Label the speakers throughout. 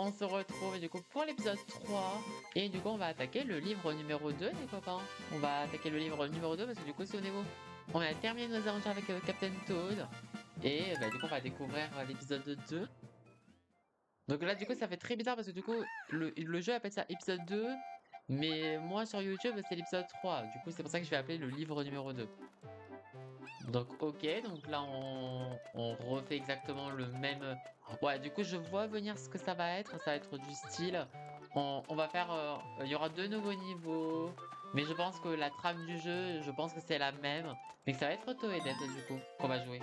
Speaker 1: On se retrouve du coup pour l'épisode 3 et du coup on va attaquer le livre numéro 2 les copains. On va attaquer le livre numéro 2 parce que du coup souvenez-vous, on a terminé nos aventures avec Captain Toad et du coup on va découvrir l'épisode 2. Donc là du coup ça fait très bizarre parce que du coup le jeu appelle ça épisode 2 mais moi sur YouTube c'est l'épisode 3. Du coup c'est pour ça que je vais appeler le livre numéro 2. Donc ok, donc là on refait exactement le même. Ouais, du coup je vois venir ce que ça va être. Ça va être du style. On va faire. Il y aura deux nouveaux niveaux. Mais je pense que la trame du jeu, je pense que c'est la même. Mais que ça va être Toadette du coup qu'on va jouer.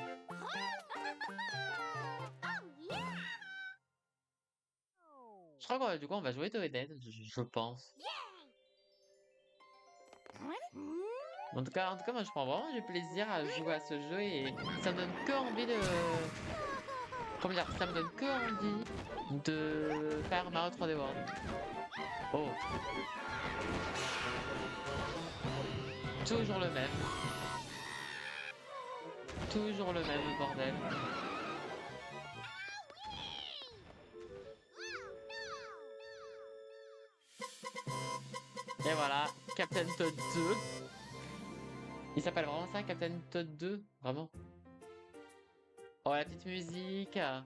Speaker 1: Je crois que du coup on va jouer Toadette, je pense. En tout cas, moi je prends vraiment du plaisir à jouer à ce jeu et ça me donne que envie de. Comment dire? Ça me donne que envie de faire Mario 3D World. Oh, toujours le même. Toujours le même bordel. Et voilà, Captain Toad 2. Il s'appelle vraiment ça, Captain Toad 2? Vraiment? Oh, la petite musique. La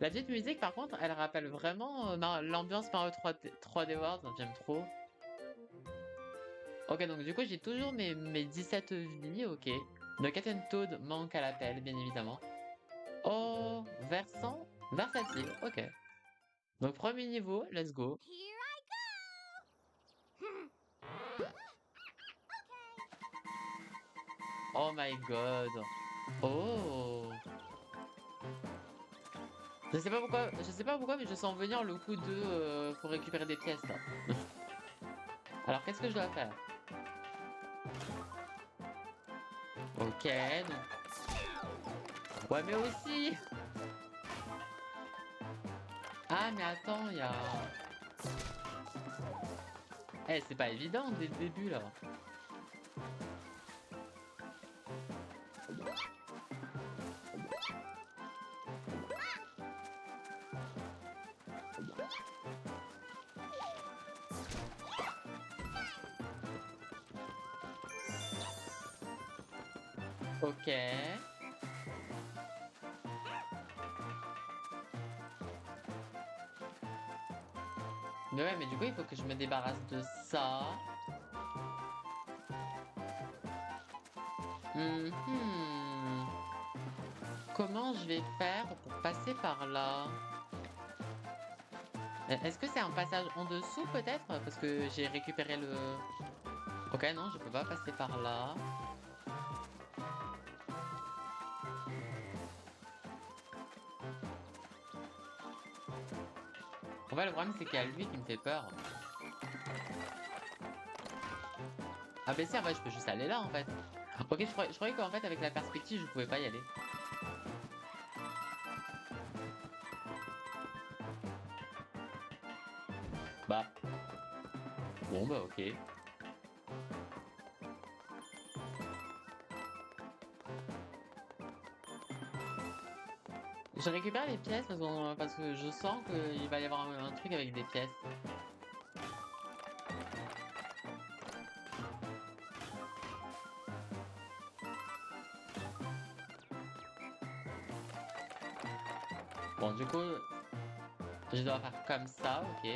Speaker 1: petite musique, par contre, elle rappelle vraiment l'ambiance Mario 3D World. J'aime trop. Ok, donc du coup, j'ai toujours mes 17 vies. Ok. Le Captain Toad manque à l'appel, bien évidemment. Oh, versant, versatile. Ok. Donc, premier niveau, let's go. Oh my god. Oh. Je sais pas pourquoi, mais je sens venir le coup de faut récupérer des pièces là. Alors qu'est-ce que je dois faire? Ok, donc. Ouais, mais aussi! Ah, mais attends, il y a. Eh, c'est pas évident dès le début là. Ok. Mais ouais, mais du coup, il faut que je me débarrasse de ça. Mhm. Comment je vais faire pour passer par là? Est-ce que c'est un passage en dessous peut-être? Parce que j'ai récupéré le. Ok, non, je peux pas passer par là. En fait, le problème, c'est qu'il y a lui qui me fait peur. Ah, bah si, en fait, je peux juste aller là, en fait. Ok, je croyais qu'en fait, avec la perspective, je pouvais pas y aller. Bah, bon, bah, ok. Je récupère les pièces parce que je sens qu'il va y avoir un truc avec des pièces. Bon, du coup, je dois faire comme ça, ok.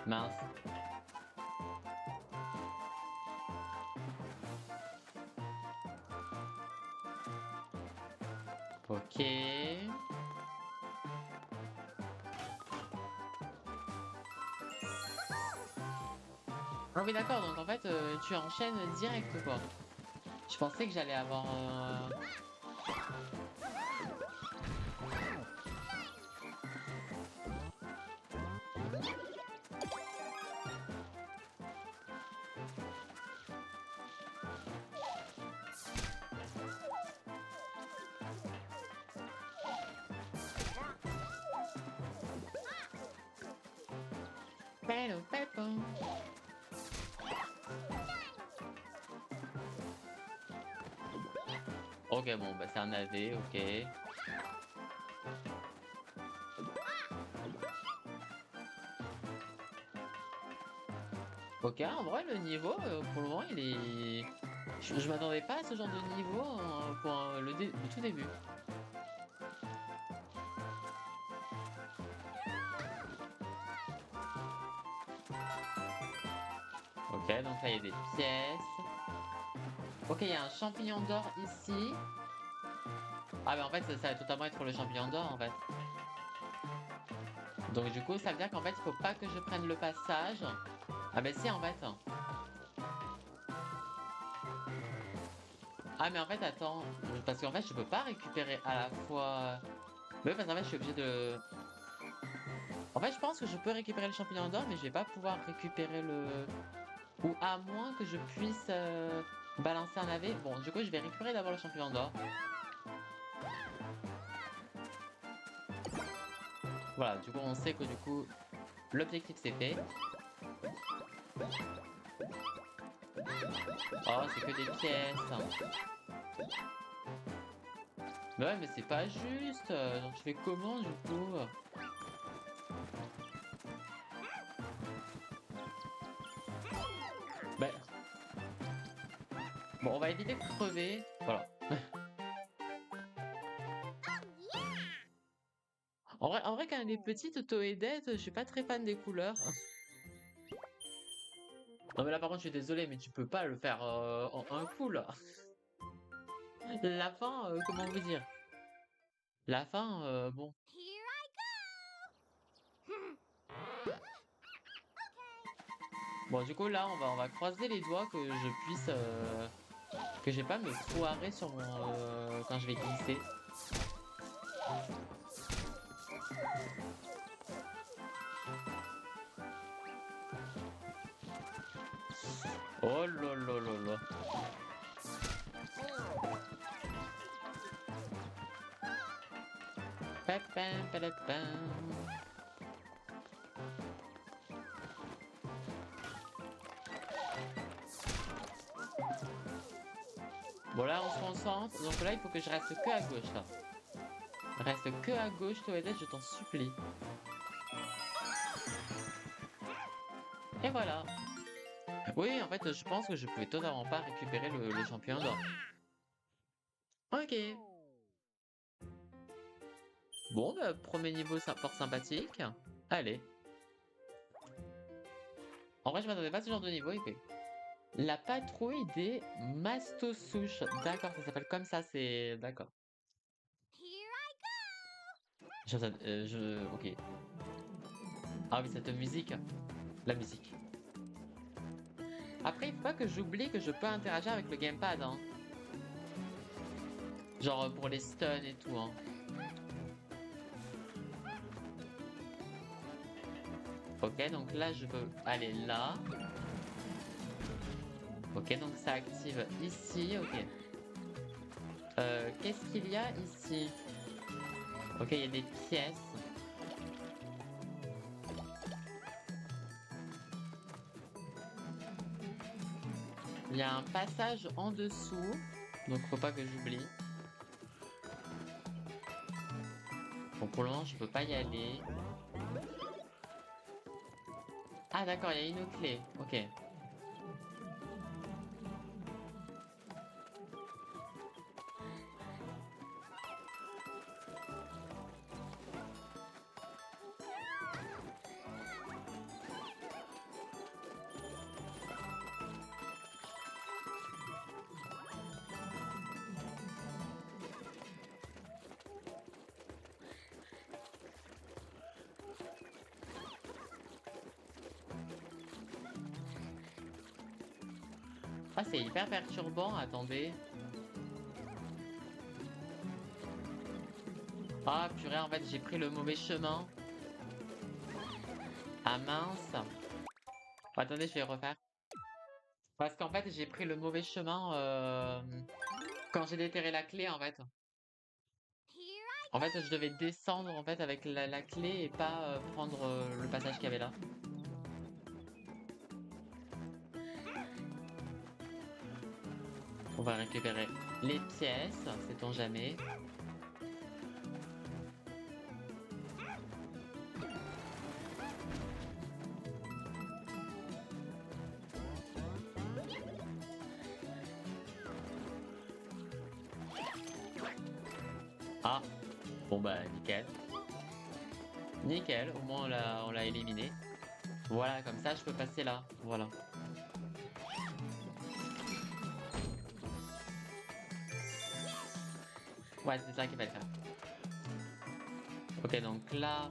Speaker 1: Mince. Ok. Ah oui, d'accord, donc en fait, tu enchaînes direct, quoi. Je pensais que j'allais avoir. Pélo, pépo. Ok, bon, bah c'est un AV, ok. Ok, en vrai, le niveau, pour le moment, il est... Je m'attendais pas à ce genre de niveau pour le tout début. Ok, donc là, il y a des pièces. Ok, il y a un champignon d'or ici. Ah, mais en fait, ça va totalement être le champignon d'or, en fait. Donc, du coup, ça veut dire qu'en fait, il faut pas que je prenne le passage. Ah, ben si, en fait. Ah, mais en fait, attends. Parce qu'en fait, je peux pas récupérer à la fois... Mais oui, parce qu'en fait, je suis obligé de... En fait, je pense que je peux récupérer le champignon d'or, mais je vais pas pouvoir récupérer le... Ou à moins que je puisse balancer un navet. Bon, du coup, je vais récupérer d'abord le champignon d'or. Voilà, du coup, on sait que du coup, l'objectif c'est fait. Oh, c'est que des pièces. Mais ouais, mais c'est pas juste. Genre, tu fais comment du coup? Ben, bon, on va éviter de crever. Voilà. En vrai, quand elle est petite, Toadette, je suis pas très fan des couleurs. Non, mais là, par contre, je suis désolé, mais tu peux pas le faire en un coup là. La fin, comment vous dire? La fin, bon. Bon, du coup, là, on va croiser les doigts que je puisse, que j'ai pas me foirer sur mon, quand je vais glisser. Oh là là là là. Papam, padapam. Bon, là, on se concentre. Donc là, il faut que je reste que à gauche, là. Reste que à gauche, Toadette, je t'en supplie. Et voilà. Oui, en fait, je pense que je pouvais totalement pas récupérer le champion d'or. Ok. Bon, bah, premier niveau fort sympathique. Allez. En vrai, je m'attendais pas à ce genre de niveau, ok. La patrouille des mastosouches. D'accord, ça s'appelle comme ça, c'est... D'accord. Ok. Ah oui, cette musique. La musique. Après, il faut pas que j'oublie que je peux interagir avec le gamepad, hein. Genre pour les stuns et tout, hein. Ok, donc là, je veux aller là. Ok, donc ça active ici, ok. Qu'est-ce qu'il y a ici? Ok, il y a des pièces. Il y a un passage en dessous. Donc faut pas que j'oublie. Bon, pour le moment, je peux pas y aller. Ah d'accord, il y a une clé. Ok. Ah, c'est hyper perturbant, attendez. Ah purée, en fait, j'ai pris le mauvais chemin. Ah mince. Bon, attendez, je vais refaire. Parce qu'en fait, j'ai pris le mauvais chemin quand j'ai déterré la clé, en fait. En fait, je devais descendre en fait avec la clé et pas prendre le passage qu'il y avait là. On va récupérer. Les pièces, sait-on jamais. Ah, bon bah nickel. Nickel, au moins on l'a éliminé. Voilà, comme ça je peux passer là. Voilà. Ouais, c'est ça qu'il fallait faire. Ok, donc là,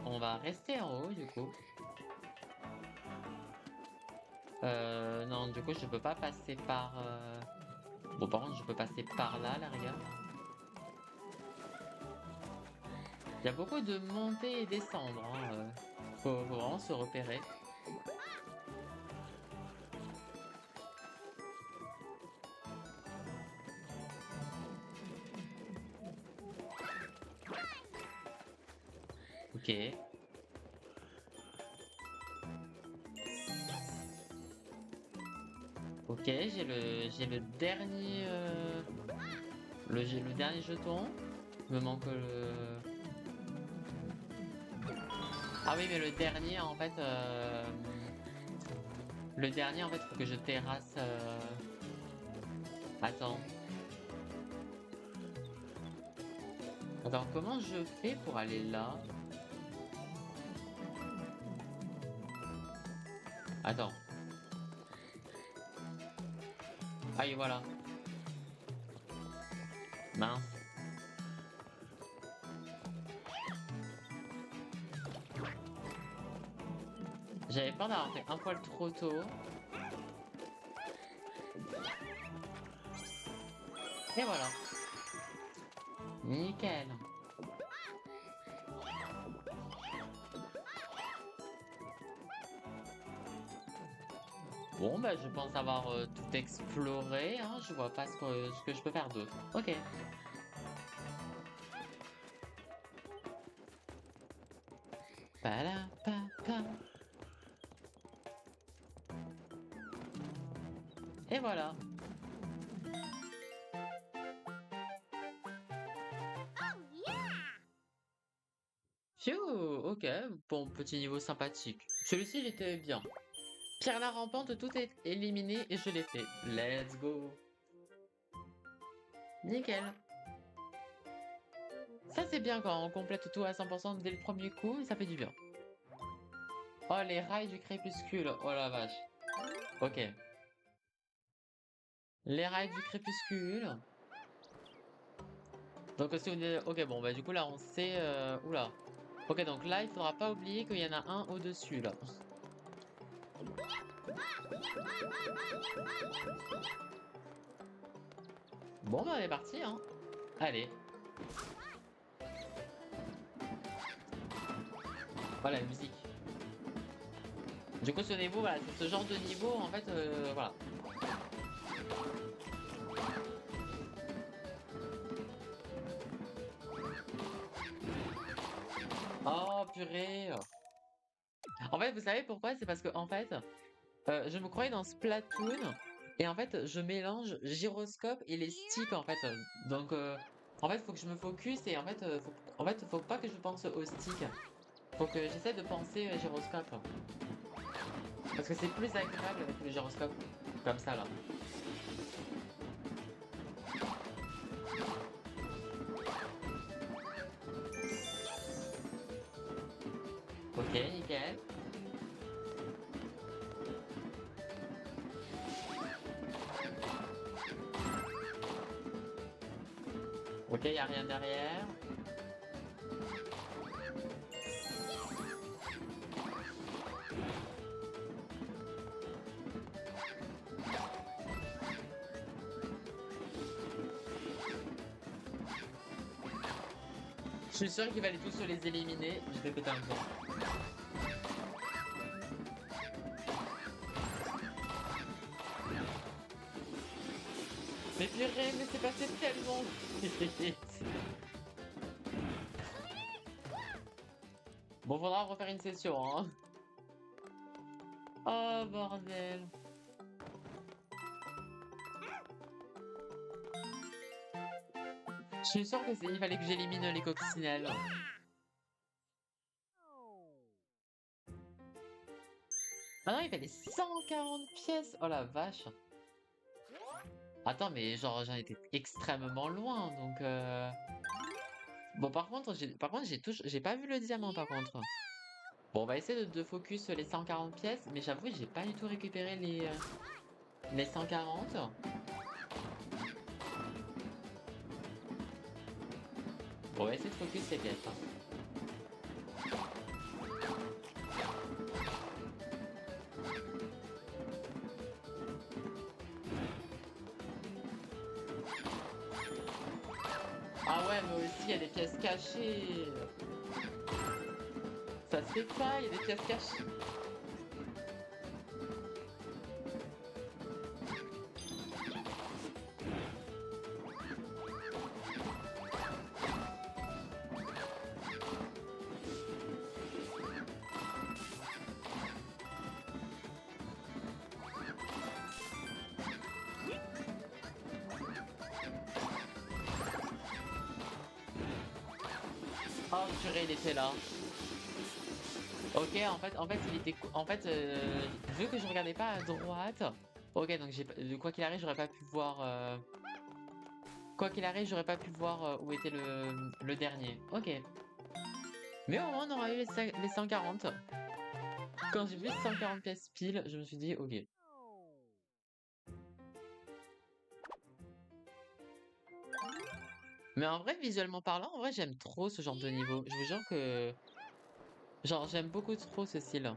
Speaker 1: on va rester en haut du coup. Non, du coup, je peux pas passer par... Bon, par contre, je peux passer par là, la rigueur. Il y a beaucoup de montées et descendre. Hein, faut vraiment se repérer. Ok. Ok, j'ai le dernier... j'ai le dernier jeton. Il me manque le... Ah oui, mais le dernier, en fait... Le dernier, en fait, faut que je terrasse... Attends. Attends, comment je fais pour aller là? Attends. Ah oui, voilà. Mince. J'avais peur d'avoir fait un poil trop tôt. Et voilà. Nickel. Bon, bah, je pense avoir tout exploré. Hein. Je vois pas ce que je peux faire d'autre. Ok. Pa-la-pa-pa. Et voilà. Phew, ok. Bon, petit niveau sympathique. Celui-ci, il était bien. Pierre la rampante, tout est éliminé et je l'ai fait. Let's go. Nickel. Ça, c'est bien quand on complète tout à 100% dès le premier coup, ça fait du bien. Oh, les rails du crépuscule. Oh la vache. Ok. Les rails du crépuscule. Donc, si on est... Ok, bon, bah du coup, là, on sait... Oula. Ok, donc là, il faudra pas oublier qu'il y en a un au-dessus, là. Bon, bah, on est parti, hein. Allez. Voilà, la musique. Du coup, ce niveau, voilà, c'est ce genre de niveau, en fait, voilà. Oh, purée. En fait, vous savez pourquoi? C'est parce que, en fait, je me croyais dans Splatoon, et en fait, je mélange gyroscope et les sticks, en fait. Donc, en fait, faut que je me focus, et en fait, faut pas que je pense au stick. Faut que j'essaie de penser gyroscope. Parce que c'est plus agréable avec le gyroscope. Comme ça, là. Ok, nickel. Ok, y a rien derrière. Je suis sûr qu'il va aller tous se les éliminer. Je vais péter un plomb. Mais purée, mais c'est passé tellement vite. Bon, faudra refaire une session, hein. Oh, bordel. Je suis sûre que il fallait que j'élimine les coccinelles. Ah non, il fallait 140 pièces. Oh la vache. Attends, mais genre j'en étais extrêmement loin, donc bon, par contre j'ai pas vu le diamant par contre. Bon, on va essayer de focus les 140 pièces, mais j'avoue j'ai pas du tout récupéré les 140. Bon, on va essayer de focus ces pièces, hein. Ah ouais, mais aussi il y a des pièces cachées. Ça se fait pas, il y a des pièces cachées. Oh purée, il était là. Ok, il était, vu que je regardais pas à droite. Ok, donc quoi qu'il arrive, j'aurais pas pu voir. Quoi qu'il arrive, j'aurais pas pu voir où était le dernier. Ok. Mais au moins, on aura eu les 140. Quand j'ai vu 140 pièces pile, je me suis dit, ok. Mais en vrai, visuellement parlant, en vrai, j'aime trop ce genre de niveau. Je vous jure que, genre, j'aime beaucoup trop ce style.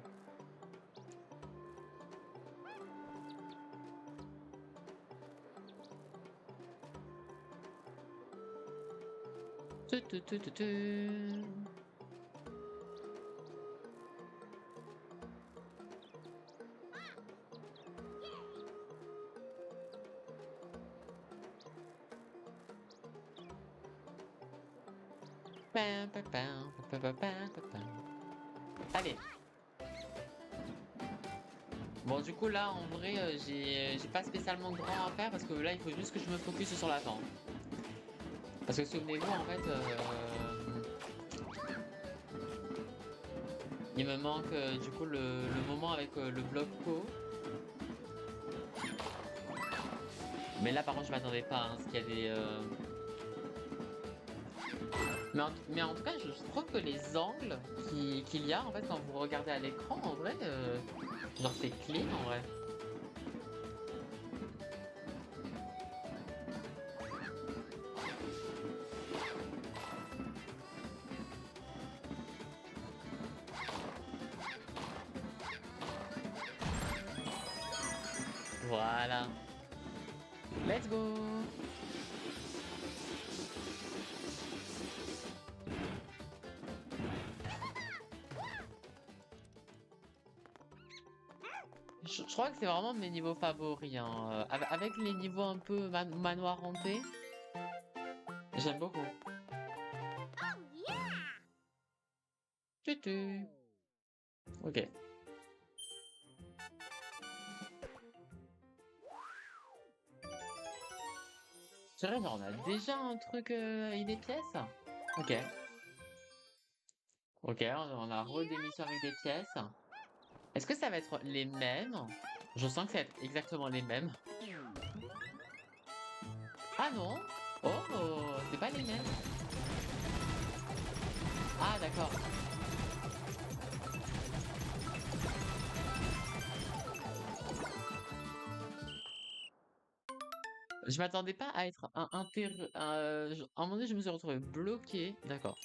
Speaker 1: Tu, tu, tu, tu, tu. Pam, pam, pam, pam, pam, pam, pam, pam. Allez. Bon, du coup, là, en vrai, j'ai pas spécialement grand à faire parce que là, il faut juste que je me focus sur la fin. Parce que souvenez-vous, en fait, il me manque du coup le moment avec le bloc co. Mais là, par contre, je m'attendais pas, hein, parce qu'il y a des. Mais en tout cas, je trouve que les angles qu'il y a, en fait, quand vous regardez à l'écran, en vrai, genre c'est clean en vrai. Voilà. Let's go! Je crois que c'est vraiment mes niveaux favoris, hein. Avec les niveaux un peu manoir hanté, j'aime beaucoup. Tutu. Ok. C'est vrai, genre, on a déjà un truc avec des pièces? Ok. Ok, on a des missions avec des pièces. Est-ce que ça va être les mêmes? Je sens que ça va être exactement les mêmes. Ah non? Oh, c'est pas les mêmes. Ah d'accord. Je m'attendais pas à être à un moment donné, je me suis retrouvé bloqué. D'accord.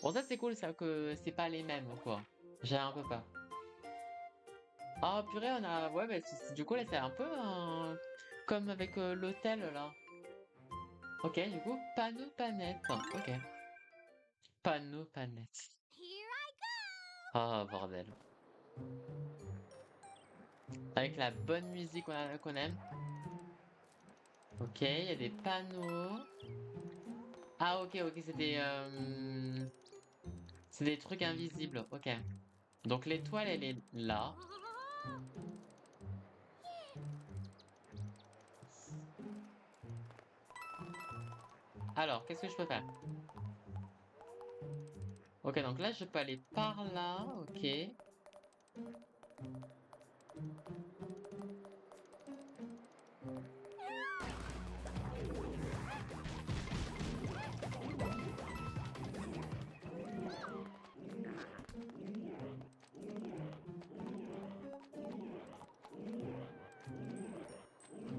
Speaker 1: Bon, ça c'est cool, ça, que c'est pas les mêmes, quoi. J'ai un peu peur. Ah purée, on a... Ouais, bah, du coup, là, c'est un peu comme avec l'hôtel, là. Ok, du coup, panneau panette. Ok. Panneau panette. Ah, bordel. Avec la bonne musique qu'on aime. Ok, il y a des panneaux. Ah, ok, ok, c'est des trucs invisibles. Ok. Donc l'étoile, elle est là. Alors, qu'est-ce que je peux faire? Ok, donc là, je peux aller par là. Ok.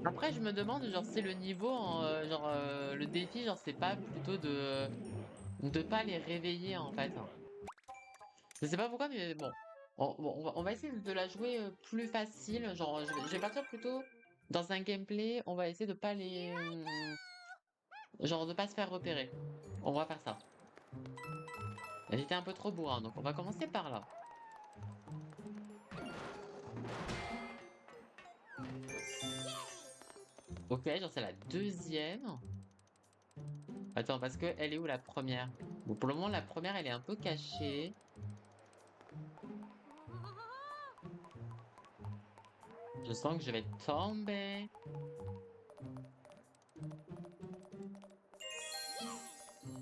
Speaker 1: Après, je me demande, genre, c'est le niveau, genre, le défi, genre, c'est pas plutôt de pas les réveiller, en fait. Je sais pas pourquoi, mais bon. On va essayer de la jouer plus facile. Genre, je vais partir plutôt dans un gameplay. On va essayer de pas les. Genre, de pas se faire repérer. On va faire ça. J'étais un peu trop bourrin, donc on va commencer par là. Ok, genre, c'est la deuxième. Attends, parce que elle est où la première? Bon, pour le moment, la première, elle est un peu cachée. Je sens que je vais tomber.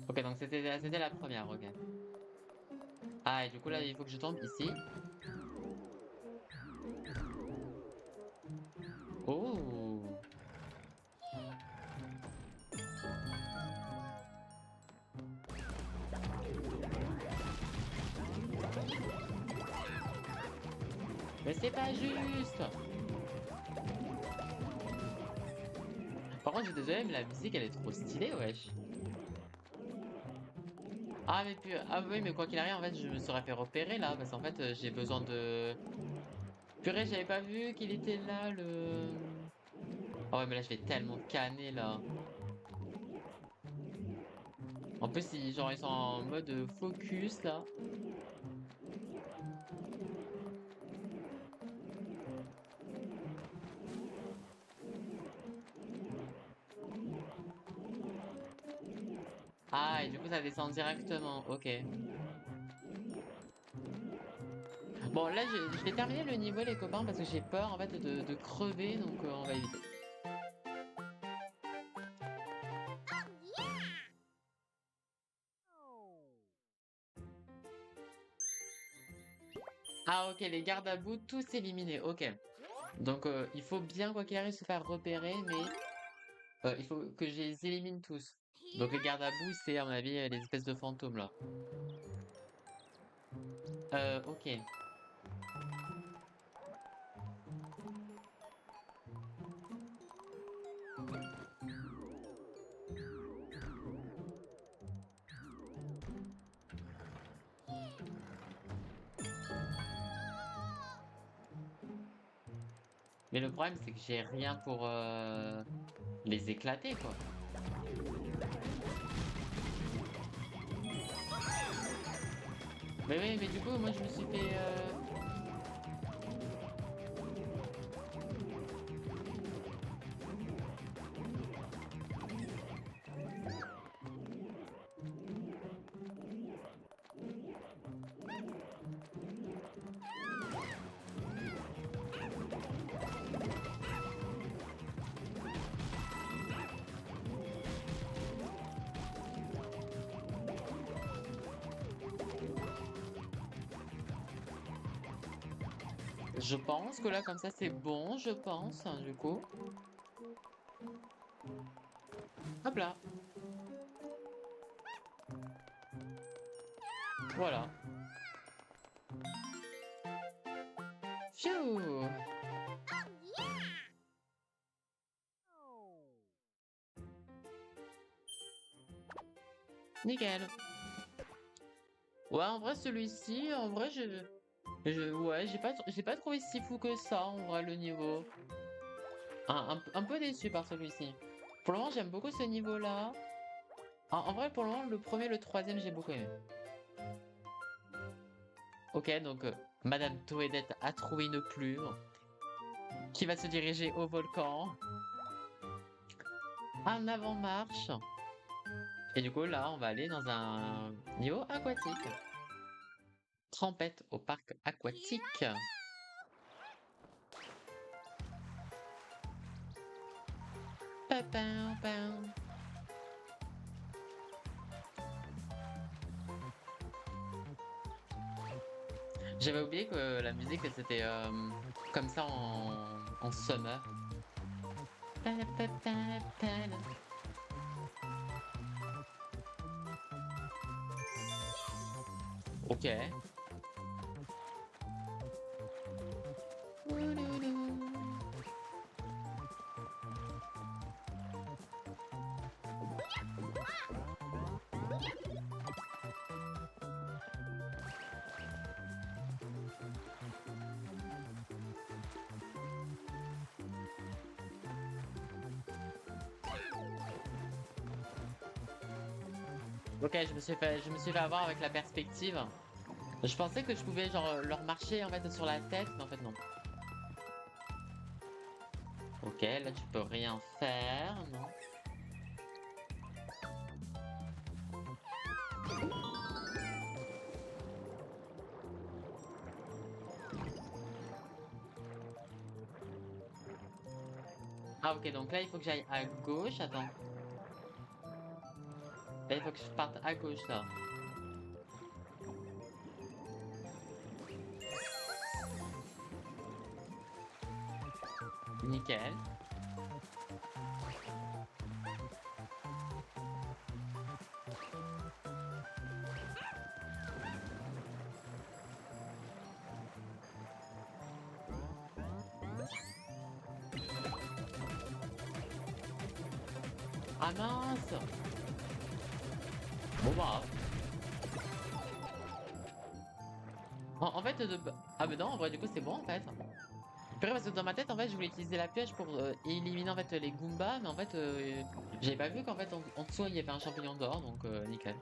Speaker 1: Ok, donc c'était la première, ok. Ah, et du coup, là, il faut que je tombe ici. Oh! Mais c'est pas juste! Par contre, je suis désolé, mais la musique, elle est trop stylée, wesh. Ah, mais puis, ah oui, mais quoi qu'il arrive, en fait, je me serais fait repérer là, parce qu'en fait, j'ai besoin de. Purée, j'avais pas vu qu'il était là, le. Oh, ouais, mais là, je vais tellement canner là. En plus, genre, ils sont en mode focus là. Ah, et du coup, ça descend directement, ok. Bon, là, je vais terminer le niveau, les copains, parce que j'ai peur, en fait, de crever, donc on va éviter. Ah, ok, les gardes à bout, tous éliminés, ok. Donc, il faut bien, quoi qu'il arrive, se faire repérer, mais il faut que je les élimine tous. Donc, les gardes à bout, c'est, à mon avis, les espèces de fantômes, là. Ok. Mais le problème, c'est que j'ai rien pour les éclater, quoi. Mais oui, mais du coup, moi, je me suis fait... Je pense que là, comme ça, c'est bon, je pense, hein, du coup. Hop là. Voilà. Pfiou! Nickel. Ouais, en vrai, celui-ci, en vrai, ouais, j'ai pas trouvé si fou que ça, en vrai, le niveau. Un peu déçu par celui-ci. Pour le moment, j'aime beaucoup ce niveau-là. En vrai, pour le moment, le premier, le troisième, j'ai beaucoup aimé. Ok, donc, Madame Toedette a trouvé une plume qui va se diriger au volcan. En avant-marche. Et du coup, là, on va aller dans un niveau aquatique. Trempette au parc aquatique. Pa, pa, pa. J'avais oublié que la musique c'était comme ça en summer. Ok. Ok, je me suis fait avoir avec la perspective. Je pensais que je pouvais genre leur marcher en fait sur la tête, mais en fait non. Ok, là tu peux rien faire, non? Ah ok, donc là il faut que j'aille à gauche, attends. Là il faut que je parte à gauche là. Nickel. Ah mince! Bon bah. En fait, ah mais non, en vrai du coup c'est bon en fait. Purée, parce que dans ma tête en fait je voulais utiliser la pioche pour éliminer en fait les Goombas, mais en fait j'avais pas vu qu'en fait en dessous il y avait un champignon d'or, donc nickel.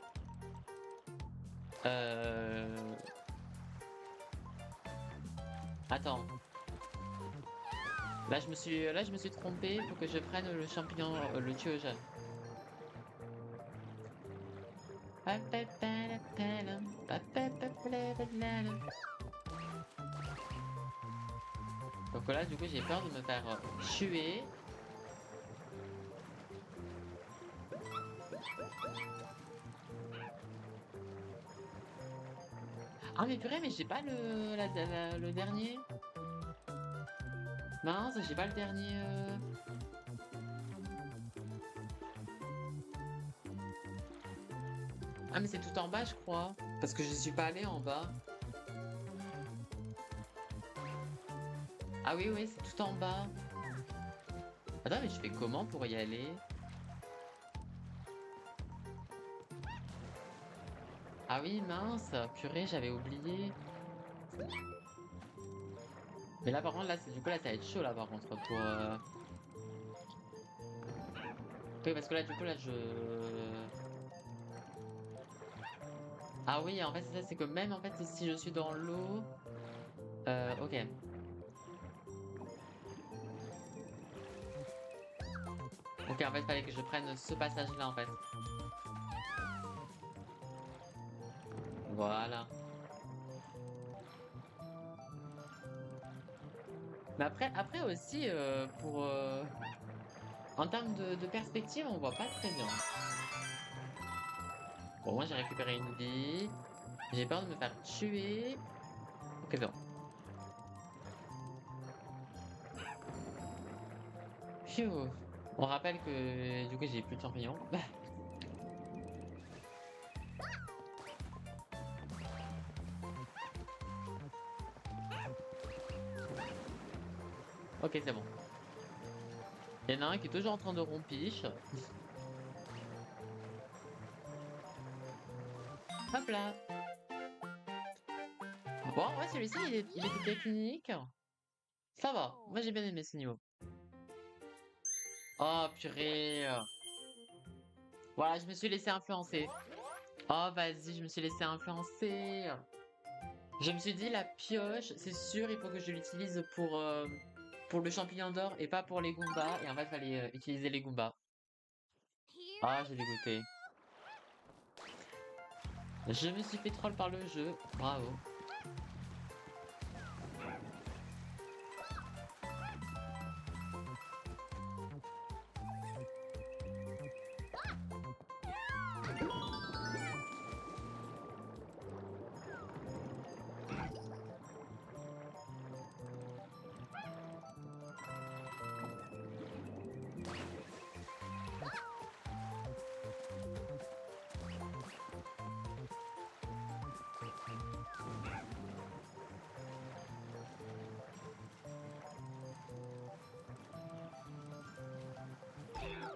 Speaker 1: Euh... Attends. Là je me suis trompé, faut que je prenne le champignon, le thieuge. Donc là, du coup, j'ai peur de me faire tuer. Ah mais purée, mais j'ai pas le dernier. Mince, j'ai pas le dernier. Ah mais c'est tout en bas, je crois. Parce que je suis pas allé en bas. Ah oui, oui, c'est tout en bas. Attends, mais je fais comment pour y aller? Ah oui, mince, purée, j'avais oublié. Mais là, par contre, là, du coup, là, ça va être chaud, là, par contre, pour... Oui, parce que là, du coup, là, je... Ah oui, en fait, c'est ça, c'est que même, en fait, si je suis dans l'eau... ok. Ok, en fait, fallait que je prenne ce passage-là, en fait. Voilà. Mais après aussi, en termes de perspective, on voit pas très bien. Bon, moi, j'ai récupéré une vie. J'ai peur de me faire tuer. Ok, c'est bon. Phew. On rappelle que, du coup, j'ai plus de champignons. Ok, c'est bon. Il y en a un qui est toujours en train de rompiche. Hop là. Bon, en vrai, celui-ci, il était technique. Ça va. Moi, j'ai bien aimé ce niveau. Oh, purée. Voilà, je me suis laissé influencer. Oh, vas-y, je me suis laissé influencer. Je me suis dit, la pioche, c'est sûr, il faut que je l'utilise pour le champignon d'or et pas pour les Goombas. Et en fait, il fallait utiliser les Goombas. Ah, j'ai dégoûté. Je me suis fait troll par le jeu. Bravo.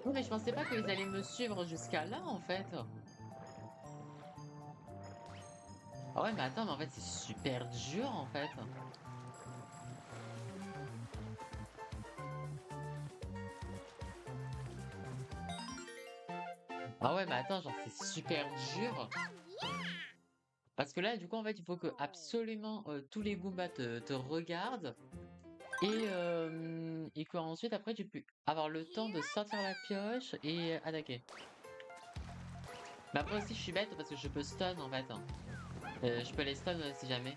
Speaker 1: Non, mais je pensais pas qu'ils allaient me suivre jusqu'à là, en fait. Ah ouais, mais attends, mais en fait, c'est super dur, en fait. Ah ouais, mais attends, genre, c'est super dur. Parce que là, du coup, en fait, il faut que absolument tous les Goombas te regardent et qu'ensuite, après, tu peux avoir le temps de sortir la pioche et attaquer. Mais après aussi, je suis bête parce que je peux stun, en fait, hein. Je peux les stun si jamais.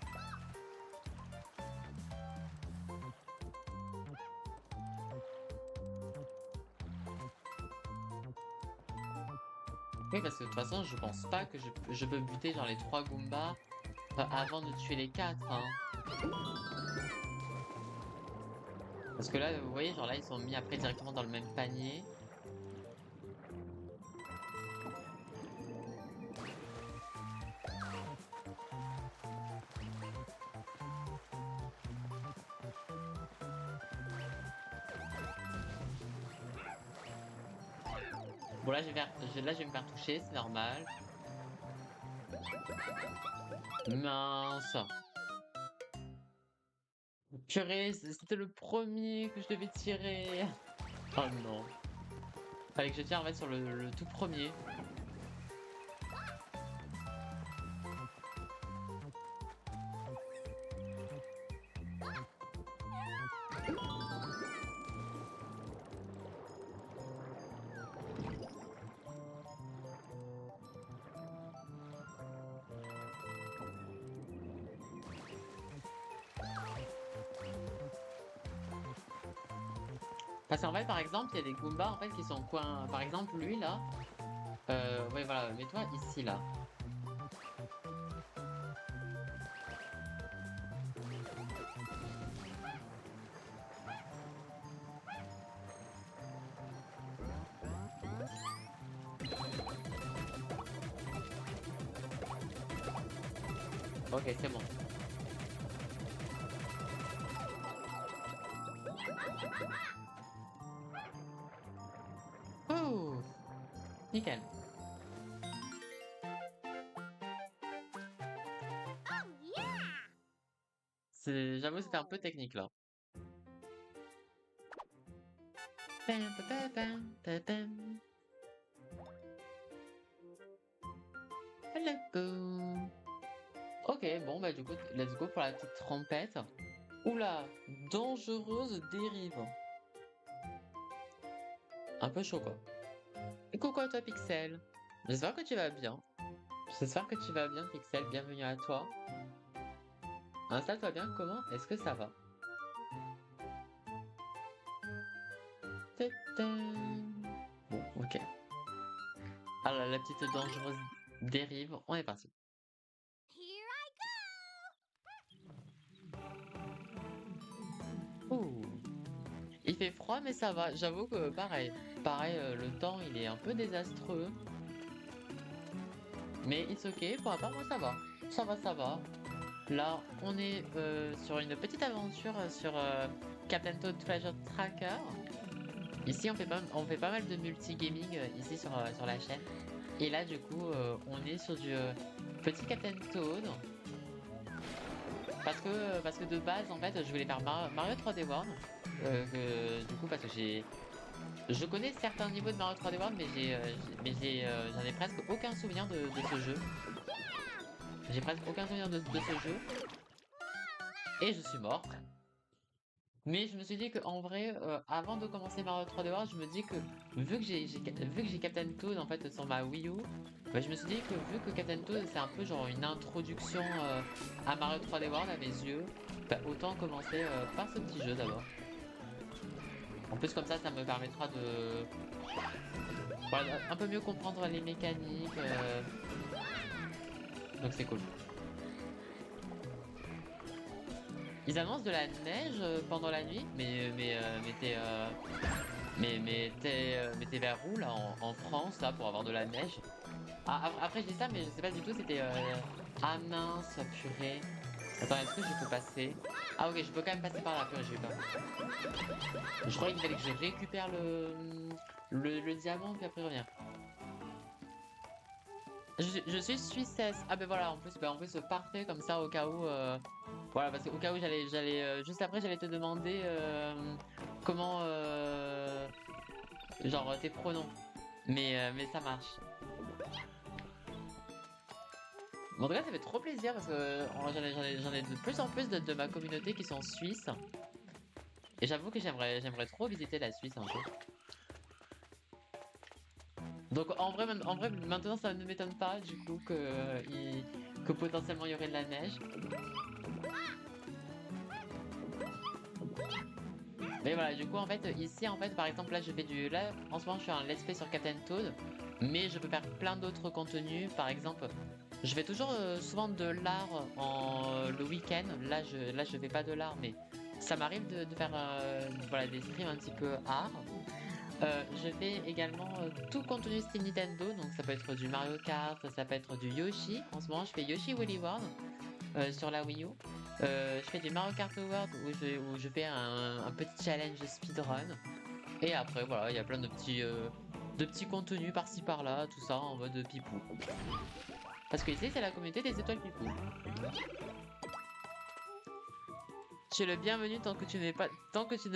Speaker 1: Oui, parce que de toute façon, je pense pas que je peux buter genre les 3 Goombas avant de tuer les 4, hein. Parce que là, vous voyez, genre là, ils sont mis après directement dans le même panier. Bon, là, là, je vais me faire toucher, c'est normal. Mince. Purée, c'était le premier que je devais tirer. Oh non. Fallait que je tire en fait sur le tout premier. Parce qu'en fait, par exemple, il y a des Goombas en fait qui sont coin. Par exemple, lui là. Ouais, voilà, mets-toi ici là. Ok, c'est bon. Ouh, nickel. J'avoue, c'était un peu technique là. Pam, pam, pam, pam, pam. Hello. Ok, bon bah du coup, let's go pour la petite trompette. Oula, dangereuse dérive. Un peu chaud quoi. Et coucou à toi Pixel. J'espère que tu vas bien. J'espère que tu vas bien Pixel, bienvenue à toi. Installe-toi bien, comment est-ce que ça va? Tadam. Bon, ok. Alors la petite dangereuse dérive, on est parti. Ouh. Il fait froid mais ça va, j'avoue que pareil. Pareil, le temps il est un peu désastreux. Mais it's ok, pour ma part moi ça va. Ça va, ça va. Là, on est sur une petite aventure sur Captain Toad Treasure Tracker. Ici, on fait pas mal de multigaming ici sur la chaîne. Et là, du coup, on est sur du petit Captain Toad. Parce que de base, en fait, je voulais faire Mario 3D World. Du coup, parce que je connais certains niveaux de Mario 3D World, j'en ai presque aucun souvenir de ce jeu. J'ai presque aucun souvenir de ce jeu. Et je suis mort. Mais je me suis dit qu'en vrai, avant de commencer Mario 3D World, je me dis que vu que j'ai Captain Toad en fait sur ma Wii U, bah, je me suis dit que vu que Captain Toad c'est un peu genre une introduction à Mario 3D World à mes yeux, bah, autant commencer par ce petit jeu d'abord. En plus comme ça me permettra de voilà, un peu mieux comprendre les mécaniques. Donc c'est cool. Ils annoncent de la neige pendant la nuit, mais t'es vers où là en France là pour avoir de la neige? Ah, après je dis ça mais je sais pas du tout c'était ah mince purée. Attends, est-ce que je peux passer? Ah ok, je peux quand même passer par là, purée, j'ai eu peur. Je croyais qu'il fallait que je récupère le diamant, puis après revenir. Je suis Suissesse. Ah ben voilà, en plus parfait comme ça au cas où. Voilà, parce qu'au cas où juste après j'allais te demander comment, genre tes pronoms. Mais ça marche. Bon, en tout cas, ça fait trop plaisir parce que j'en ai de plus en plus de ma communauté qui sont suisses. Et j'avoue que j'aimerais trop visiter la Suisse un peu. Donc en vrai maintenant ça ne m'étonne pas du coup que potentiellement il y aurait de la neige. Mais voilà, du coup en fait ici en fait par exemple là je fais du là en ce moment je fais un let's play sur Captain Toad, mais je peux faire plein d'autres contenus. Par exemple, je fais toujours souvent de l'art le week-end. Là je fais pas de l'art, mais ça m'arrive de faire voilà des streams un petit peu art. Je fais également tout contenu style Nintendo, donc ça peut être du Mario Kart, ça peut être du Yoshi. En ce moment, je fais Yoshi Woolly World sur la Wii U. Je fais du Mario Kart World où je fais un petit challenge speedrun. Et après, voilà, il y a plein de petits contenus par-ci par-là, tout ça en mode pipou. Parce que ici, c'est la communauté des étoiles pipou. Tu es le bienvenu tant que tu ne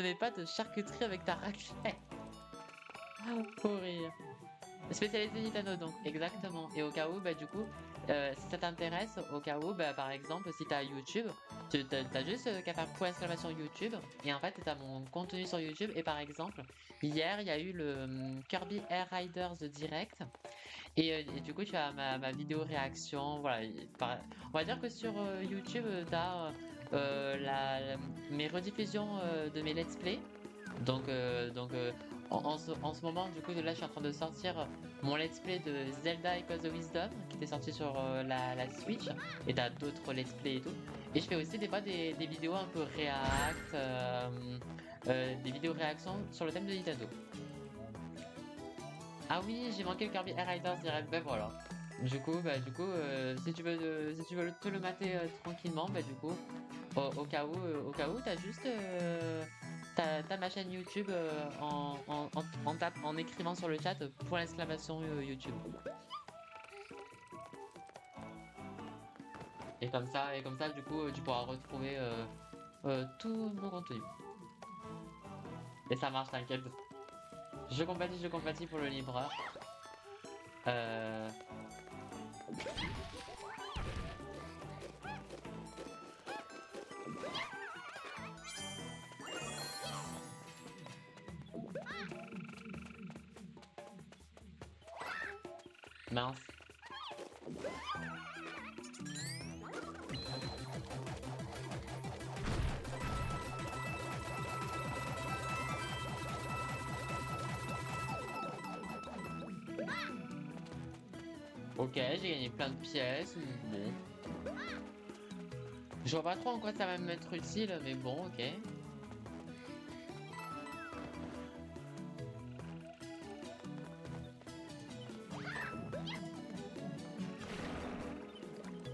Speaker 1: mets pas de charcuterie avec ta raclette. Pour rire. Spécialisé Nintendo donc, exactement. Et au cas où, bah du coup, si ça t'intéresse, au cas où, bah par exemple, si t'as YouTube, t'as juste qu'à faire point exclamation YouTube, et en fait t'as mon contenu sur YouTube, et par exemple, hier il y a eu le Kirby Air Riders Direct, et du coup tu as ma vidéo réaction, voilà. On va dire que sur YouTube, t'as mes rediffusions de mes let's play, donc en ce moment, du coup, là, je suis en train de sortir mon let's play de Zelda Echoes of Wisdom, qui était sorti sur la Switch, et t'as d'autres let's play et tout. Et je fais aussi des fois des vidéos un peu react, des vidéos réactions sur le thème de Nintendo. Ah oui, j'ai manqué le Kirby Air Riders Direct, ben voilà. Si tu veux te le mater tranquillement, bah du coup, au cas où, t'as juste t'as ma chaîne YouTube en écrivant sur le chat pour l'exclamation YouTube. Et comme ça, du coup, tu pourras retrouver tout mon contenu. Et ça marche, t'inquiète. Je compatis pour le livreur. Euh... Mince. Ok, j'ai gagné plein de pièces. Bon. Je vois pas trop en quoi ça va m'être utile, mais bon, ok.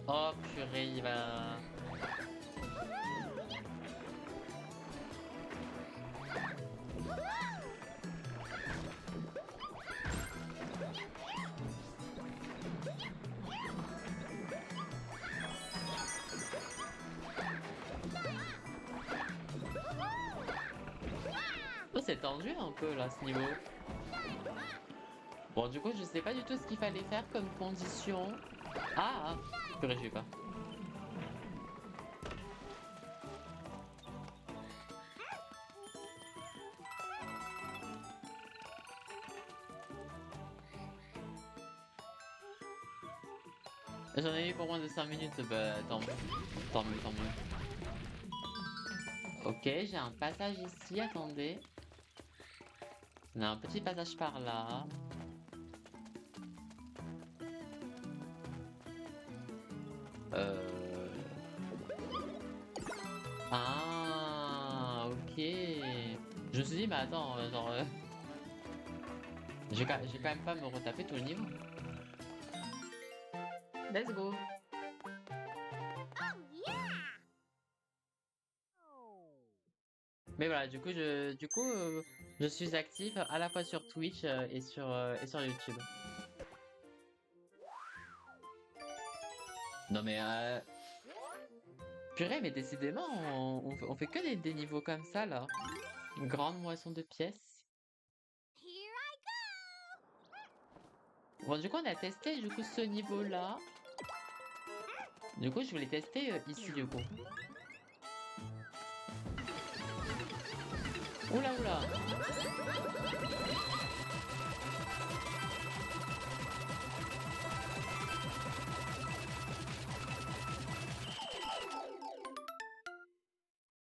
Speaker 1: Oh purée, il va... Oh, c'est tendu un peu là, ce niveau. Bon, du coup, je sais pas du tout ce qu'il fallait faire comme condition. Ah, purée, j'ai eu peur. J'en ai eu pour moins de 5 minutes, bah tant mieux, tant mieux, tant mieux. Ok, j'ai un passage ici, attendez. On a un petit passage par là. Euh... Ah, ok. Je me suis dit, mais attends, genre... je vais quand même pas me retaper tout le niveau. Let's go. Mais voilà, je suis actif à la fois sur Twitch et sur YouTube. Non mais purée, mais décidément, on fait que des niveaux comme ça là. Une grande moisson de pièces. Bon, du coup, on a testé du coup ce niveau-là. Du coup, je voulais tester ici du coup. Oula oula.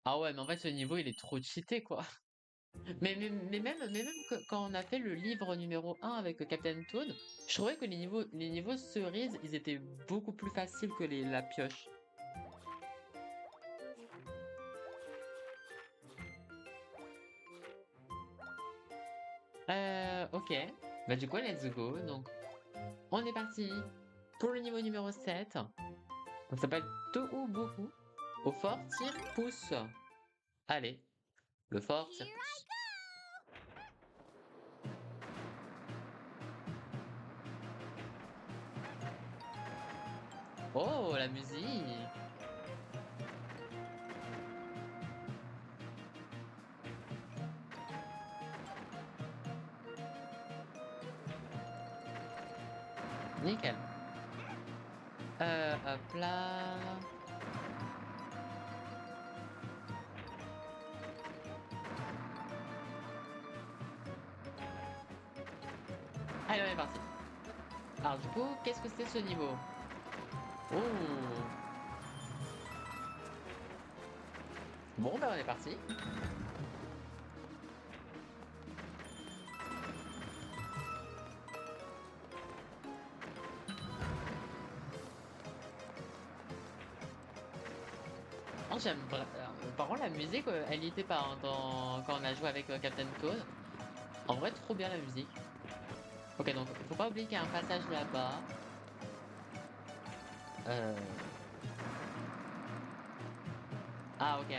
Speaker 1: Ah ouais, mais en fait, ce niveau, il est trop cheaté quoi. Mais même quand on a fait le livre numéro 1 avec Captain Toad, je trouvais que les niveaux cerises, ils étaient beaucoup plus faciles que la pioche. Ok. Bah du coup, let's go. Donc, on est parti pour le niveau numéro 7. Ça s'appelle Tout ou beaucoup. Au fort, tire, pousse. Allez, le fort, tire, pousse. Oh, la musique! Nickel. Hop là. Allez, on est parti. Alors du coup, qu'est-ce que c'est ce niveau? Oh! Bon, bah on est parti. Oh, par contre, la musique, elle y était pas hein, quand on a joué avec Captain Toad. En vrai, trop bien la musique. Ok, donc faut pas oublier qu'il y a un passage là-bas. Euh... Ah, ok.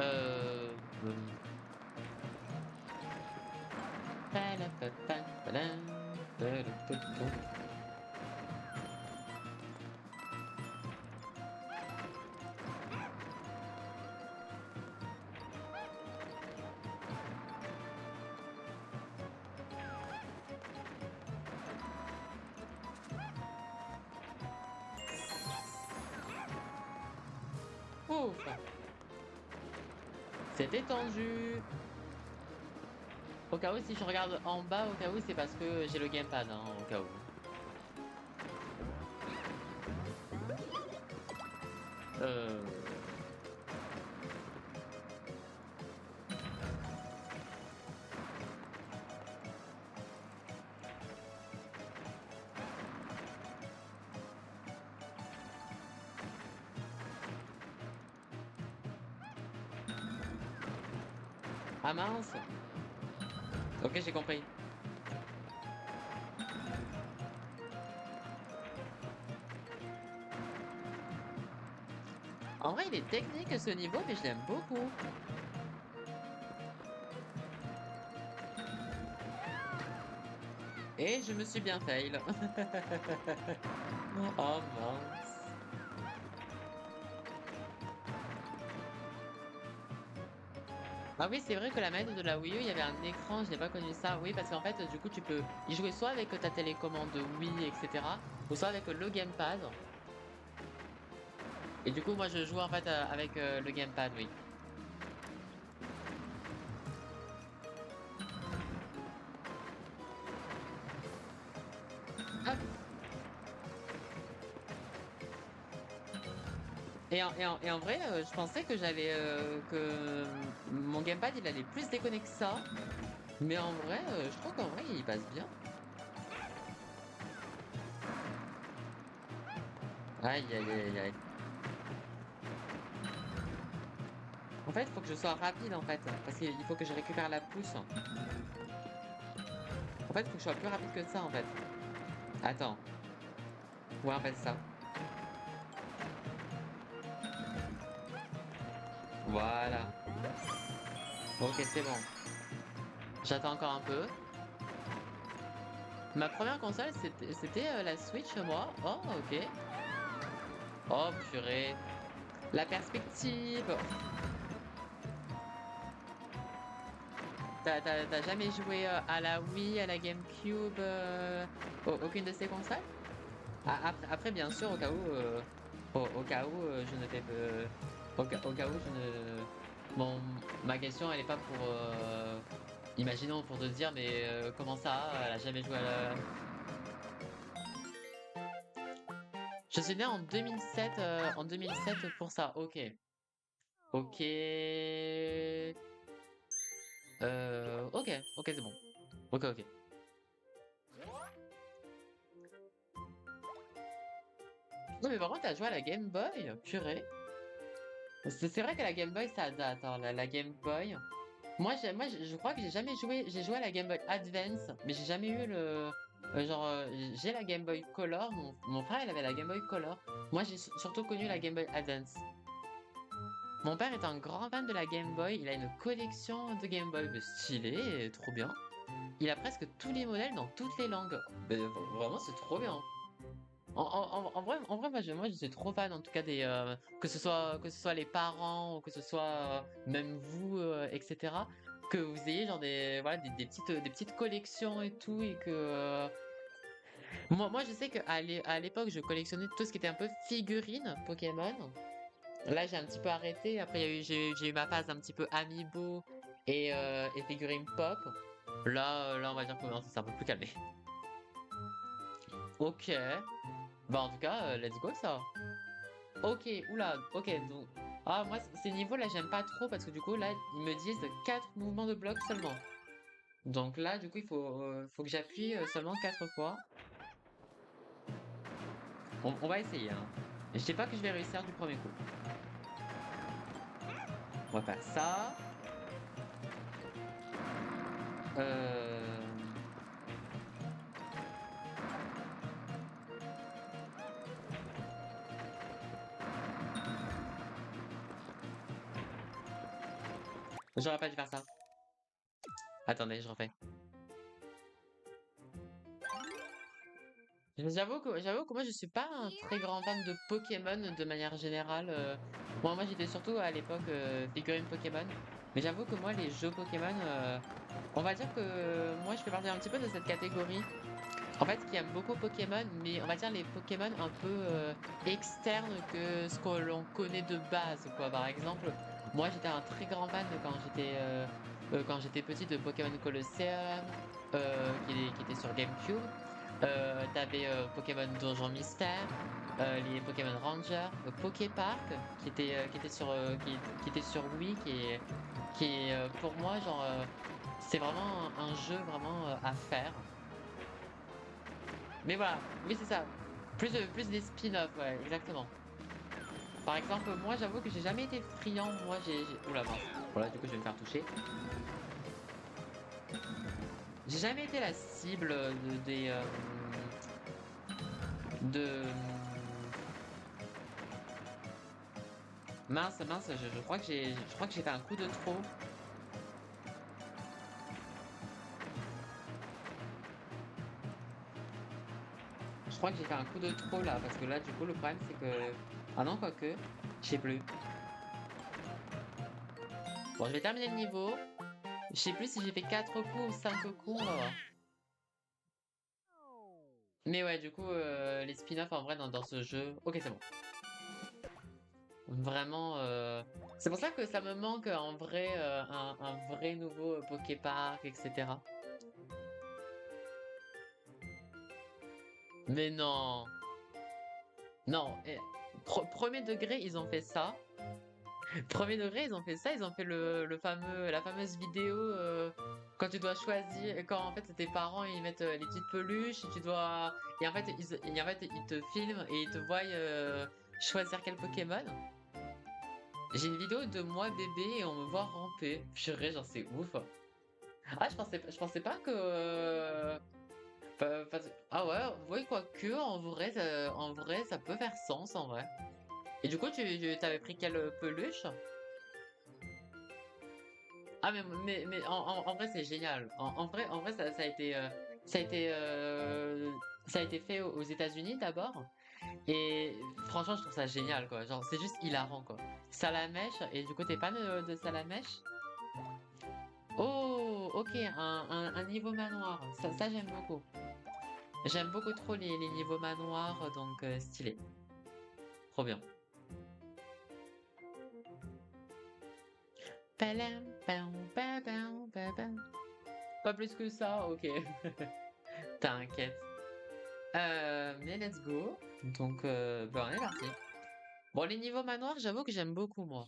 Speaker 1: Euh... Ouf! C'est tendu. Au cas où, si je regarde en bas, au cas où, c'est parce que j'ai le gamepad, hein, au cas où. Euh... Ah mince! Ok, j'ai compris. En vrai, il est technique ce niveau, mais je l'aime beaucoup. Et je me suis bien fail. Oh mince. Ah oui, c'est vrai que la manette de la Wii U, il y avait un écran, je n'ai pas connu ça. Oui, parce qu'en fait, du coup, tu peux y jouer soit avec ta télécommande Wii, etc., ou soit avec le gamepad. Et du coup, moi, je joue en fait avec le gamepad, oui. Hop. Et en vrai, je pensais que que mon gamepad, il allait plus déconner que ça. Mais en vrai, je trouve qu'en vrai, il passe bien. Aïe, aïe, aïe, aïe. En fait, il faut que je sois rapide, en fait. Parce qu'il faut que je récupère la pousse. En fait, faut que je sois plus rapide que ça, en fait. Attends. Ouais, en fait, ça. Voilà. Ok, c'est bon. J'attends encore un peu. Ma première console, c'était la Switch, moi. Oh, ok. Oh, purée. La perspective. T'as jamais joué à la Wii, à la GameCube, aucune de ces consoles? Après, bien sûr, au cas où, je ne fais au cas où je ne, bon, ma question, elle est pas pour, imaginons pour te dire, mais comment ça, elle a jamais joué à la. Je suis né en 2007 pour ça. Ok, ok, ok, c'est bon. Ok, ok. Non, mais par contre, t'as joué à la Game Boy, purée. C'est vrai que la Game Boy, ça date, hein, la Game Boy. Je crois que j'ai jamais joué. J'ai joué à la Game Boy Advance, mais j'ai jamais eu le. J'ai la Game Boy Color. Mon frère, il avait la Game Boy Color. Moi, j'ai surtout connu la Game Boy Advance. Mon père est un grand fan de la Game Boy. Il a une collection de Game Boy stylée, trop bien. Il a presque tous les modèles dans toutes les langues. Ben, vraiment, c'est trop bien. En vrai, moi, je suis trop fan, en tout cas, que ce soit les parents, ou que ce soit même vous, etc. Que vous ayez genre voilà, des petites collections et tout, et que moi, je sais qu'à l'époque, je collectionnais tout ce qui était un peu figurines Pokémon. Là, j'ai un petit peu arrêté. Après, j'ai eu ma phase un petit peu Amiibo et figurines pop. Là, on va dire que non, c'est un peu plus calmé. Ok. Bah, en tout cas, let's go ça. Ok, oula, ok, donc. Ah, moi, ces niveaux-là, j'aime pas trop parce que du coup, là, ils me disent 4 mouvements de bloc seulement. Donc là, du coup, faut que j'appuie seulement 4 fois. On va essayer, hein. Je sais pas que je vais réussir du premier coup. On va faire ça. Euh... J'aurais pas dû faire ça. Attendez, je refais. J'avoue que moi je suis pas un très grand fan de Pokémon de manière générale. Moi j'étais surtout à l'époque figurine Pokémon. Mais j'avoue que moi les jeux Pokémon, on va dire que moi je fais partie un petit peu de cette catégorie. En fait, qui aime beaucoup Pokémon, mais on va dire les Pokémon un peu externes que ce que l'on connaît de base, quoi. Par exemple, moi j'étais un très grand fan de quand j'étais petit de Pokémon Colosseum, qui était sur GameCube. T'avais Pokémon Donjon Mystère, les Pokémon Ranger, Poképark, qui était sur Wii, qui est pour moi genre c'est vraiment un jeu vraiment à faire. Mais voilà, oui c'est ça. Plus des spin-offs, ouais, exactement. Par exemple, moi j'avoue que j'ai jamais été friand, moi oula mince. Voilà, du coup je vais me faire toucher. J'ai jamais été la cible de mince, je crois que j'ai fait un coup de trop. Je crois que j'ai fait un coup de trop là, parce que là du coup le problème c'est que. Ah non, quoique, je sais plus. Bon, je vais terminer le niveau. Je sais plus si j'ai fait 4 coups ou 5 coups, on va voir. Mais ouais, du coup, les spin-offs en vrai dans ce jeu. Ok, c'est bon. Vraiment, c'est pour ça que ça me manque en vrai un vrai nouveau Poképark, etc. Mais non, non. Premier degré, ils ont fait ça. Premier degré, ils ont fait ça. Ils ont fait la fameuse vidéo quand tu dois choisir, quand en fait tes parents ils mettent les petites peluches et en fait ils te filment et ils te voient choisir quel Pokémon. J'ai une vidéo de moi bébé et on me voit ramper. Purée, genre c'est ouf. Ah, je pensais pas que. Ah ouais, oui, quoique, en vrai, ça peut faire sens, en vrai. Et du coup, t'avais pris quelle peluche? Ah, mais en vrai, c'est génial. En vrai, ça a été, euh, ça a été fait aux États-Unis d'abord. Et franchement, je trouve ça génial, quoi. Genre, c'est juste hilarant, quoi. Salamèche, et du coup, t'es fan de Salamèche? Oh, ok, un niveau manoir. Ça j'aime beaucoup. J'aime beaucoup trop les niveaux manoirs, donc stylé. Trop bien. Palam, pam, pam, pam, pam, pam. Pas plus que ça, ok. T'inquiète. Mais let's go. Donc, bah, on est parti. Bon, les niveaux manoirs, j'avoue que j'aime beaucoup, moi.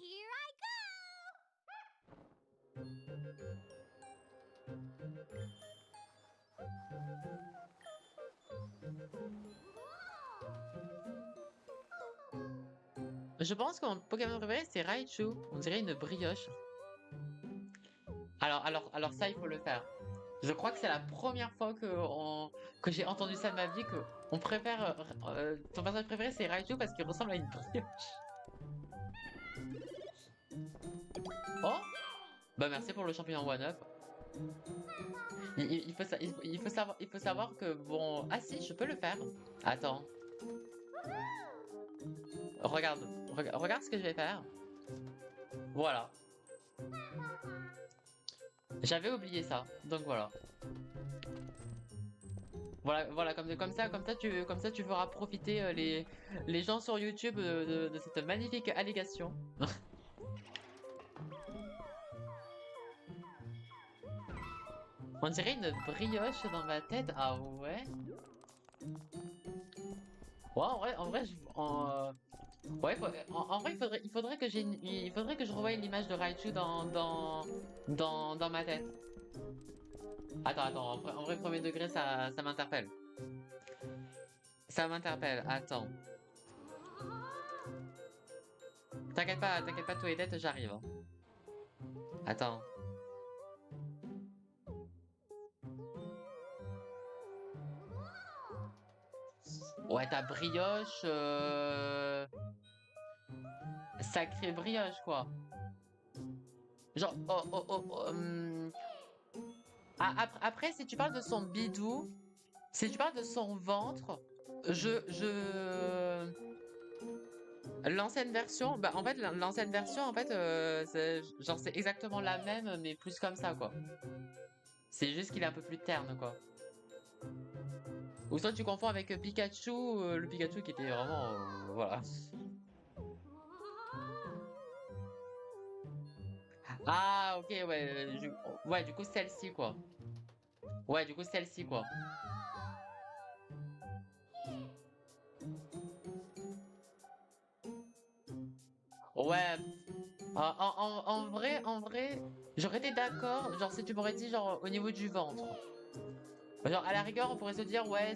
Speaker 1: Je pense que mon Pokémon préféré, c'est Raichu. On dirait une brioche. Alors ça, il faut le faire. Je crois que c'est la première fois que j'ai entendu ça de ma vie, que on préfère... ton personnage préféré, c'est Raichu parce qu'il ressemble à une brioche. Oh! Bah merci pour le champignon one-up. Il faut savoir que bon... Ah si, je peux le faire. Attends, regarde ce que je vais faire. Voilà. J'avais oublié ça, donc voilà. Voilà, comme ça, tu feras profiter les gens sur YouTube de cette magnifique allégation. On dirait une brioche dans ma tête. Ah ouais? Ouais, en vrai, ouais, en vrai, il faudrait que je revoie l'image de Raichu dans ma tête. Attends, en vrai, premier degré, ça m'interpelle. Ça m'interpelle, attends. T'inquiète pas, Toilette, j'arrive, hein. Attends. Ouais, ta brioche, sacrée brioche, quoi. Genre, après, si tu parles de son bidou, si tu parles de son ventre, je... L'ancienne version, bah en fait, l'ancienne version, en fait, genre, c'est exactement la même, mais plus comme ça, quoi. C'est juste qu'il est un peu plus terne, quoi. Ou soit tu confonds avec Pikachu, le Pikachu qui était vraiment... voilà. Ah, ok, ouais, ouais, du coup, celle-ci, quoi. Ouais, du coup, celle-ci, quoi. Ouais, en vrai, j'aurais été d'accord, genre, si tu m'aurais dit, genre, au niveau du ventre. Genre, à la rigueur, on pourrait se dire, ouais,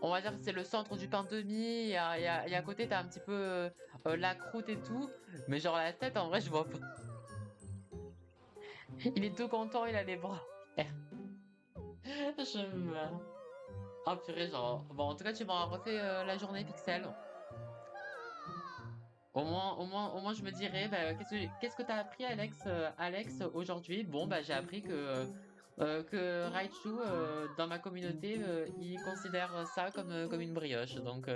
Speaker 1: on va dire que c'est le centre du pain de mie, et à côté, t'as un petit peu la croûte et tout. Mais genre, la tête, en vrai, je vois pas. Il est tout content, il a les bras. Je meurs. Oh purée, genre, bon, en tout cas, tu m'auras refait la journée Pixel. Au moins, je me dirais, bah, qu'est-ce que t'as appris, Alex, aujourd'hui? Bon, bah, j'ai appris que Raichu, dans ma communauté, il considère ça comme une brioche. Donc,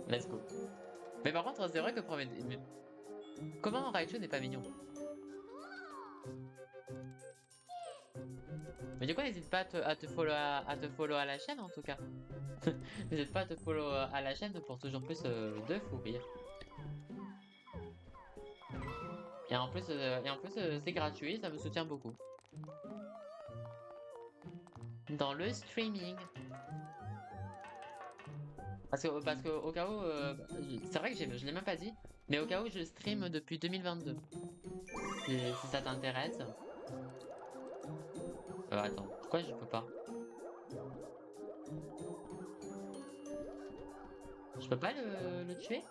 Speaker 1: let's go. Mais par contre, c'est vrai que comment Raichu n'est pas mignon? Mais du coup, n'hésite pas à te follow à te follow à la chaîne, en tout cas. N'hésite pas à te follow à la chaîne pour toujours plus de fou rire. Et en plus c'est gratuit, ça me soutient beaucoup. Dans le streaming. Parce que au cas où, c'est vrai que je l'ai même pas dit, mais au cas où je stream depuis 2022. Si ça t'intéresse. Attends, pourquoi je peux pas? Je peux pas le tuer?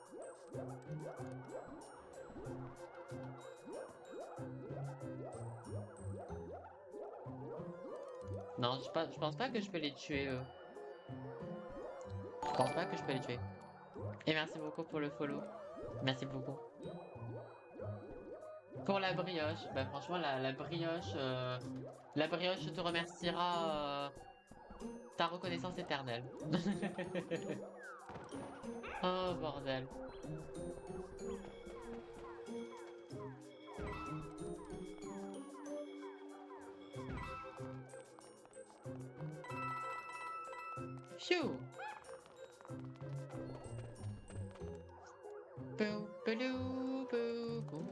Speaker 1: Non, je pense pas que je peux les tuer, eux. Je pense pas que je peux les tuer. Et merci beaucoup pour le follow. Merci beaucoup. Pour la brioche, bah franchement la brioche te remerciera ta reconnaissance éternelle. Oh bordel. Phew. Pou, poulou, pou, pou.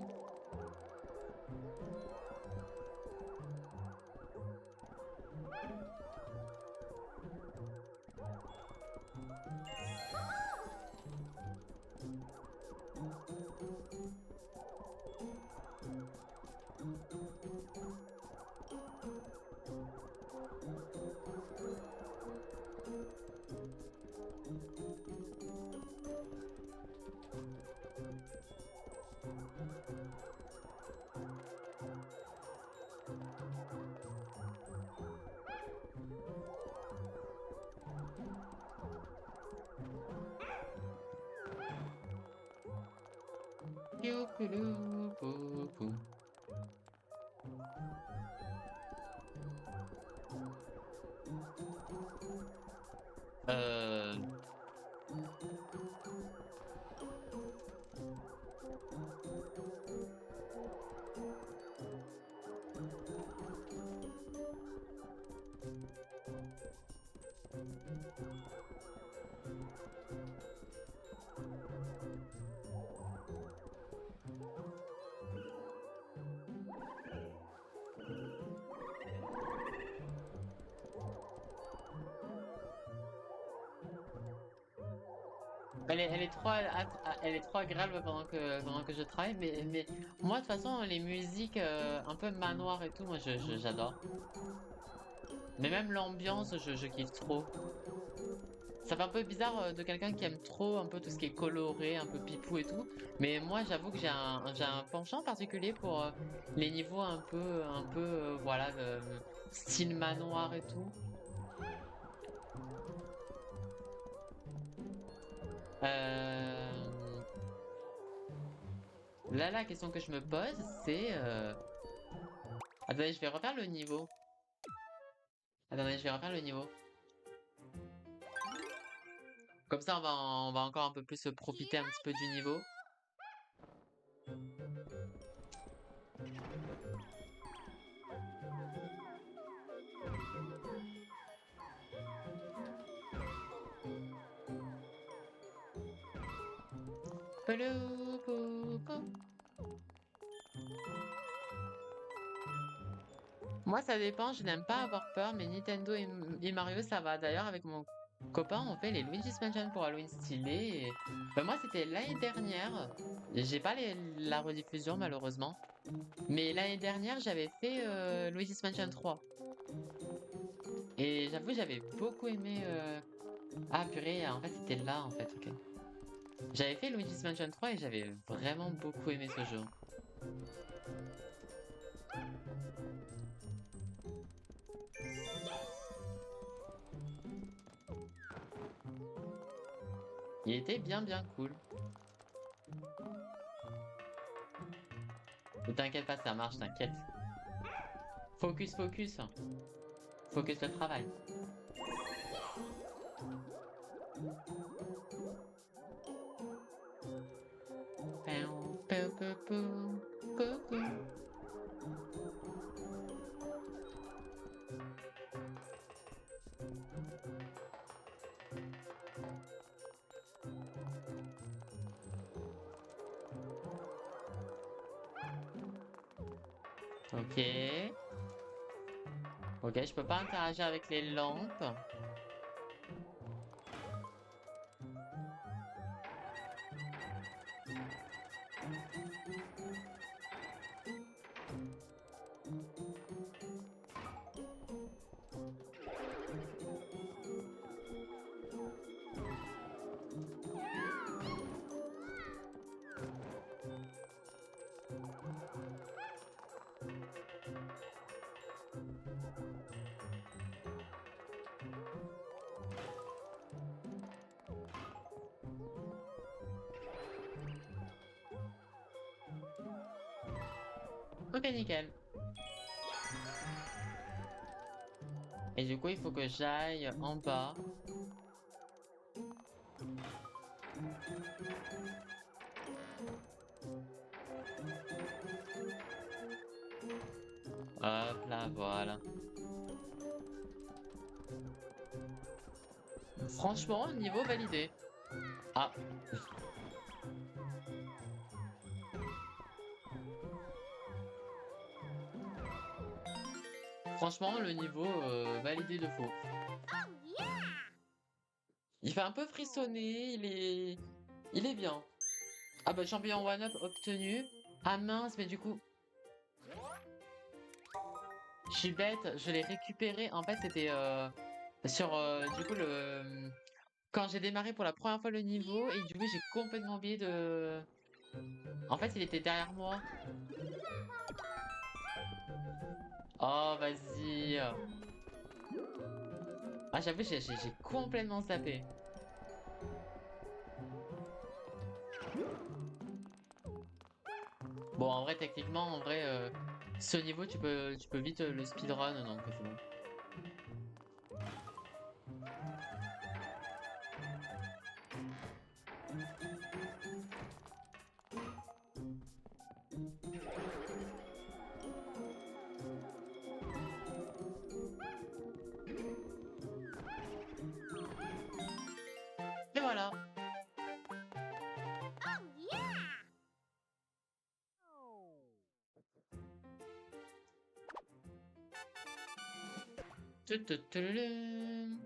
Speaker 1: Piou, poulou, pou, pou. Euh... elle est trop agréable pendant que je travaille, mais moi de toute façon les musiques un peu manoir et tout, moi j'adore. Mais même l'ambiance, je kiffe trop. Ça fait un peu bizarre de quelqu'un qui aime trop un peu tout ce qui est coloré, un peu pipou et tout. Mais moi j'avoue que j'ai un penchant particulier pour les niveaux un peu voilà, style manoir et tout. Euh... Là, la question que je me pose, c'est... Attendez, je vais refaire le niveau. Attendez, je vais refaire le niveau. Comme ça, on va encore un peu plus profiter un petit peu du niveau. Pelou, pou, pou. Moi, ça dépend, je n'aime pas avoir peur, mais Nintendo et Mario, ça va. D'ailleurs, avec mon copain, on fait les Luigi's Mansion pour Halloween stylé. Et... bah, moi, c'était l'année dernière. J'ai pas la rediffusion, malheureusement. Mais l'année dernière, j'avais fait Luigi's Mansion 3. Et j'avoue, j'avais beaucoup aimé... Ah, purée, en fait, c'était là, en fait, ok. J'avais fait Luigi's Mansion 3 et j'avais vraiment beaucoup aimé ce jeu. Il était bien cool. Ne t'inquiète pas, ça marche, t'inquiète. Focus, focus. Focus le travail. Ok. Ok, je peux pas interagir avec les lampes. Ok, nickel. Et du coup, il faut que j'aille en bas. Hop là, voilà. Franchement, niveau validé. Ah, franchement, le niveau validé de faux. Il fait un peu frissonner, il est bien. Ah bah champion one-up obtenu. Ah mince, mais du coup, je suis bête, je l'ai récupéré. En fait, c'était sur du coup quand j'ai démarré pour la première fois le niveau et du coup j'ai complètement oublié de. En fait, il était derrière moi. Oh vas-y. Ah j'avoue, j'ai complètement zappé. Bon, en vrai, techniquement, en vrai, ce niveau, tu peux vite le speedrun, donc c'est bon. Et voilà. Tututurum.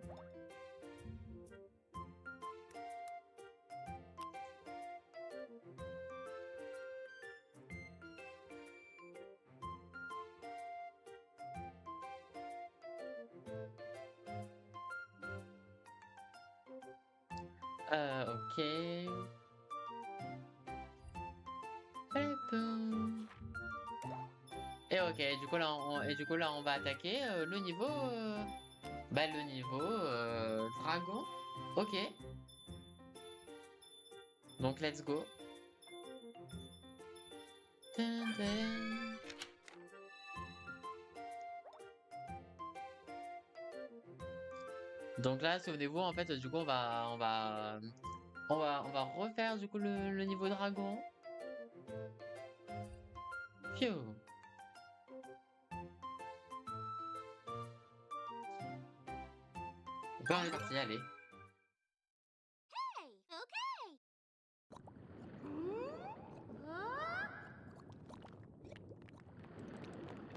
Speaker 1: Ok. Pépin. Et ok, du coup là on va attaquer le niveau bah le niveau dragon. Ok. Donc let's go. Tin, tin. Donc là, souvenez-vous, en fait, du coup, on va refaire du coup le niveau dragon. Phew. Donc là, on est parti, allez.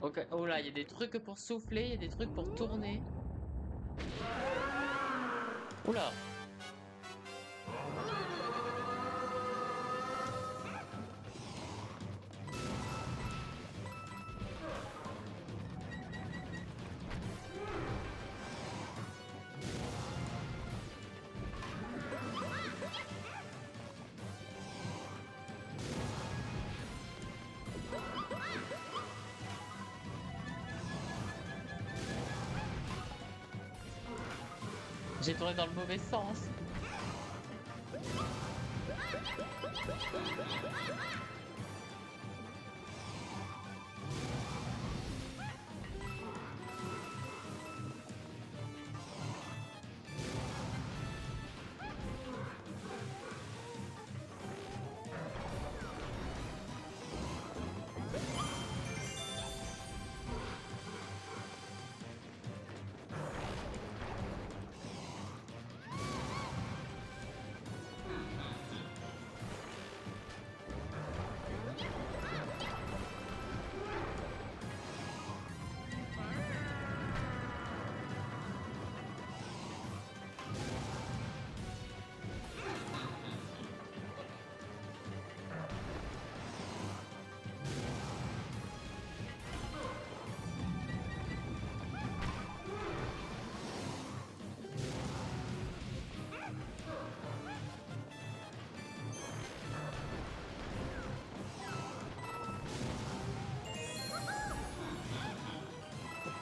Speaker 1: Ok. Oh là, il y a des trucs pour souffler, il y a des trucs pour tourner. Oula. J'ai tourné dans le mauvais sens.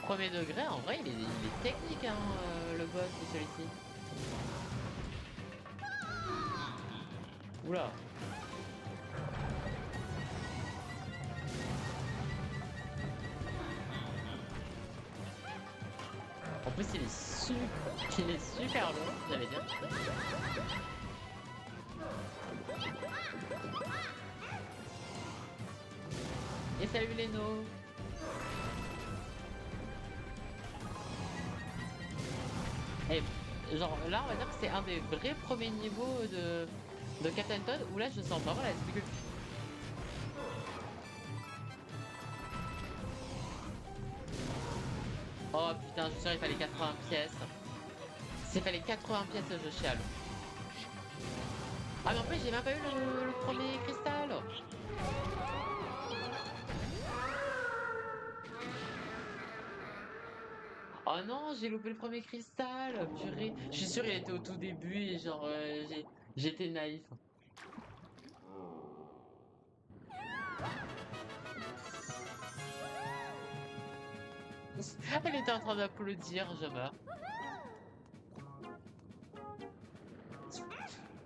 Speaker 1: Premier degré, en vrai, il est technique, hein, le boss de celui-ci. Oula. En plus, il est super long, j'allais dire. Et salut Leno. Et genre là, on va dire que c'est un des vrais premiers niveaux de Captain Toad où là, je sens vraiment la difficulté. Oh putain, je suis sûr, il fallait 80 pièces. S'il fallait 80 pièces, je chiale. Ah mais en plus, j'ai même pas eu le premier cristal. Oh non, j'ai loupé le premier cristal, purée. Je suis sûr il était au tout début et genre j'étais naïf. Elle était en train d'applaudir, je meurs.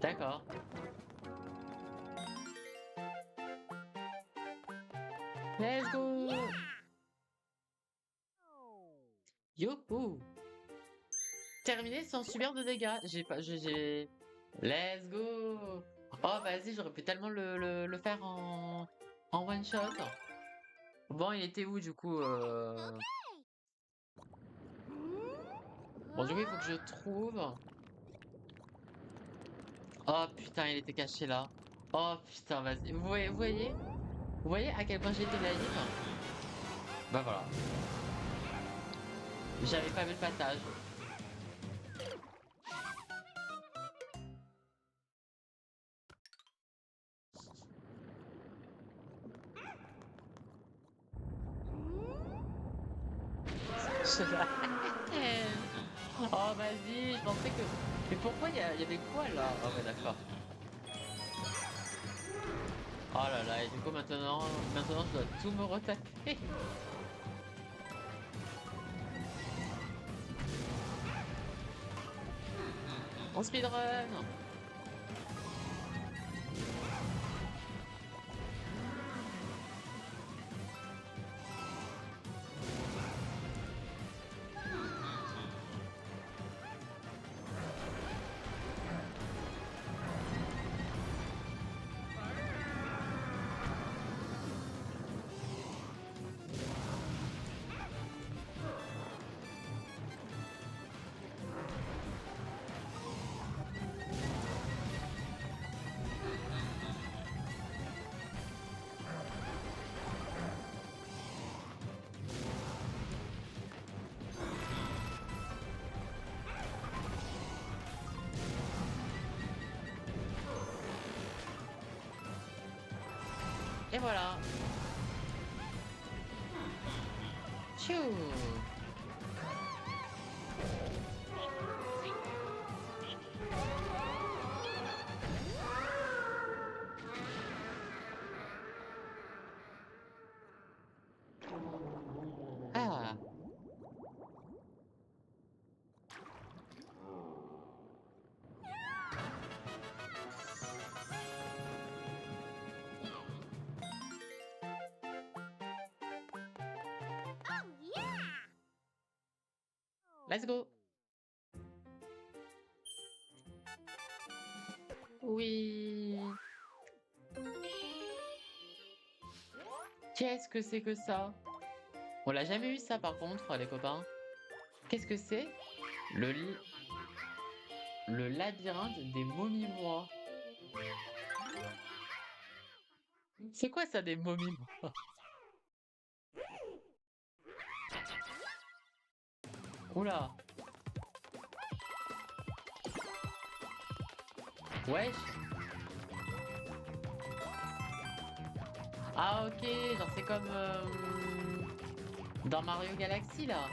Speaker 1: D'accord. Let's go! Youhou! Terminé sans subir de dégâts. J'ai pas. J'ai. Let's go! Oh, vas-y, j'aurais pu tellement le faire en one shot. Bon, il était où du coup Bon, du coup, il faut que je trouve. Oh putain, il était caché là. Oh putain, vas-y. Vous voyez à quel point j'étais naïf? Bah voilà. J'avais pas vu le passage. Oh vas-y, je pensais que. Mais pourquoi il y avait quoi là? Oh ouais d'accord. Oh là là, et du coup maintenant je dois tout me retaper. En speedrun! Et voilà. Tchou! Ah! Let's go! Oui! Qu'est-ce que c'est que ça? On l'a jamais eu ça par contre, les copains. Qu'est-ce que c'est? Le, li- le labyrinthe des momies-moi. C'est quoi ça, des momies-moi? Oula! Wesh! Ah ok, genre c'est comme dans Mario Galaxy là.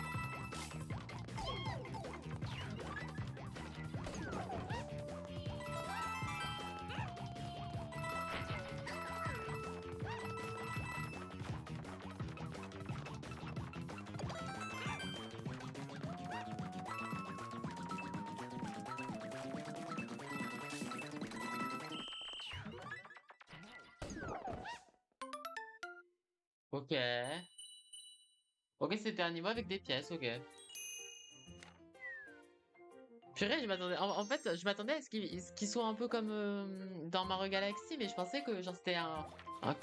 Speaker 1: Ok. Ok, c'était un niveau avec des pièces, ok. Purée, je m'attendais. En fait, je m'attendais à ce qu'ils soient un peu comme dans Mario Galaxy, mais je pensais que genre c'était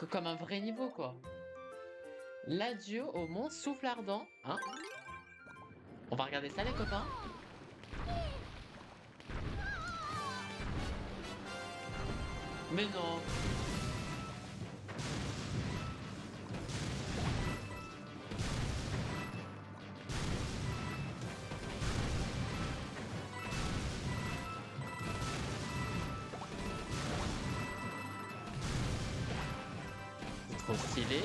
Speaker 1: comme un vrai niveau quoi. L'adieu au mont Souffle Ardent, hein? On va regarder ça les copains. Mais non, c'est trop stylé.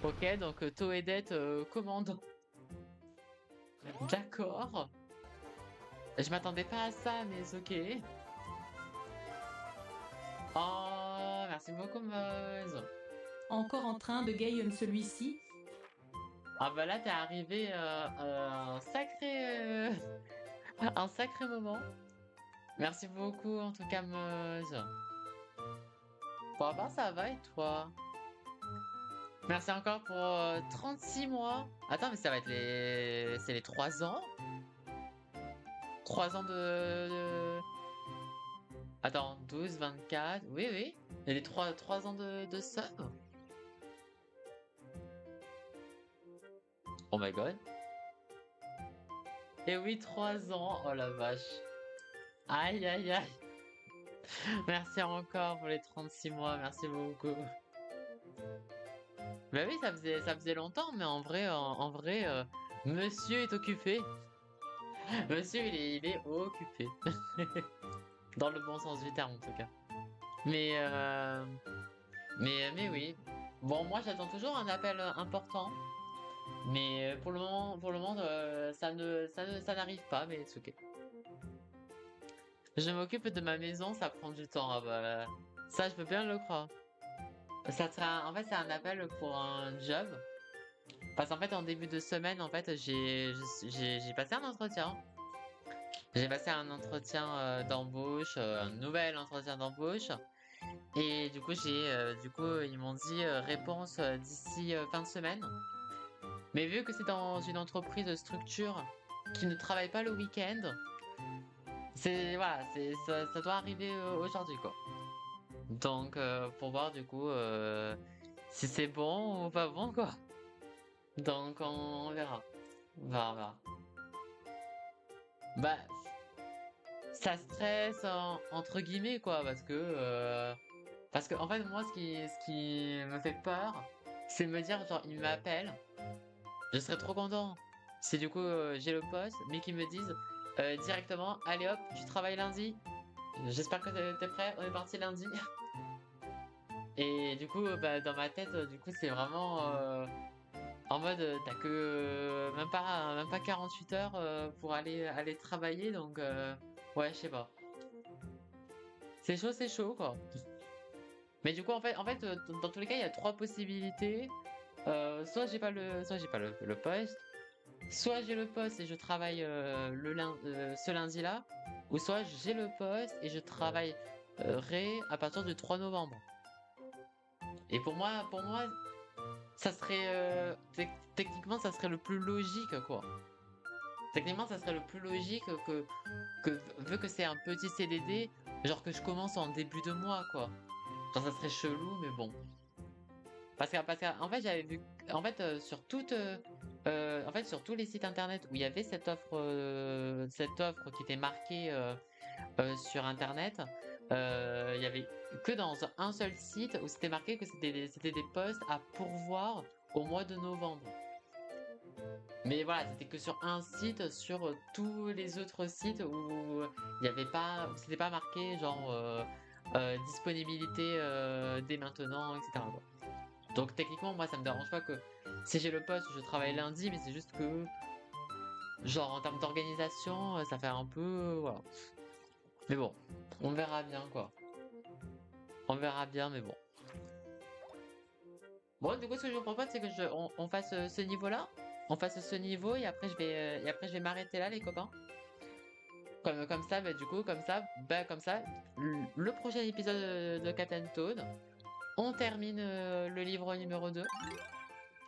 Speaker 1: Ok, donc Toadette commande. D'accord. Je m'attendais pas à ça, mais c'est ok. Oh, merci beaucoup, Moz.
Speaker 2: Encore en train de game celui-ci.
Speaker 1: Ah bah là, t'es arrivé un sacré moment. Merci beaucoup, en tout cas, Moz. Bon, à part ça va et toi? Merci encore pour 36 mois. Attends, mais ça va être les... C'est les 3 ans? 3 ans Attends, 12, 24... Oui, oui. Il y a les 3 ans de sub. Oh my god. Et oui, 3 ans. Oh la vache. Aïe, aïe, aïe. Merci encore pour les 36 mois. Merci beaucoup. Bah oui, ça faisait longtemps, mais en vrai, monsieur est occupé. Monsieur, il est occupé. Dans le bon sens du terme, en tout cas. Mais, mais oui. Bon, moi, j'attends toujours un appel important. Mais pour le moment, ça n'arrive pas, mais c'est ok. Je m'occupe de ma maison, ça prend du temps. Ah bah, ça, je peux bien le croire. En fait, c'est un appel pour un job. Parce qu'en fait, en début de semaine, en fait, j'ai passé un entretien. J'ai passé un entretien d'embauche, un nouvel entretien d'embauche. Et du coup, ils m'ont dit réponse d'ici fin de semaine. Mais vu que c'est dans une entreprise structure qui ne travaille pas le week-end, voilà, ça doit arriver aujourd'hui quoi. Donc pour voir du coup si c'est bon ou pas bon quoi. Donc on verra. On verra. Bah ça stresse entre guillemets quoi parce que en fait moi ce qui me fait peur c'est de me dire genre ils m'appellent. Je serais trop content si du coup j'ai le poste, mais qu'ils me disent directement, allez hop, tu travailles lundi. J'espère que t'es prêt, on est parti lundi. Et du coup, bah, dans ma tête, du coup, c'est vraiment en mode, t'as que même pas 48 heures pour aller travailler, donc ouais, je sais pas. C'est chaud, quoi. Mais du coup, en fait, dans tous les cas, il y a trois possibilités. Soit j'ai pas le poste, soit j'ai le poste et je travaille ce lundi-là, ou soit j'ai le poste et je travaillerai à partir du 3 novembre. Et pour moi, ça serait techniquement ça serait le plus logique quoi. Techniquement, ça serait le plus logique que vu que c'est un petit CDD, genre que je commence en début de mois quoi. Genre ça serait chelou, mais bon. Parce que en fait j'avais vu en fait en fait sur tous les sites internet où il y avait cette offre qui était marquée sur internet, il y avait que dans un seul site où c'était marqué que c'était des postes à pourvoir au mois de novembre. Mais voilà, c'était que sur un site, sur tous les autres sites où il n'y avait pas, où c'était pas marqué genre disponibilité dès maintenant, etc. quoi. Donc techniquement, moi, ça me dérange pas que si j'ai le poste, je travaille lundi, mais c'est juste que, genre, en termes d'organisation, ça fait un peu, voilà. Mais bon, on verra bien, quoi. On verra bien, mais bon. Bon, du coup, ce que je vous propose, c'est que on fasse ce niveau-là. on fasse ce niveau et après je vais m'arrêter là les copains. Comme ça, bah, du coup, comme ça, le prochain épisode de Captain Toad, on termine le livre numéro 2.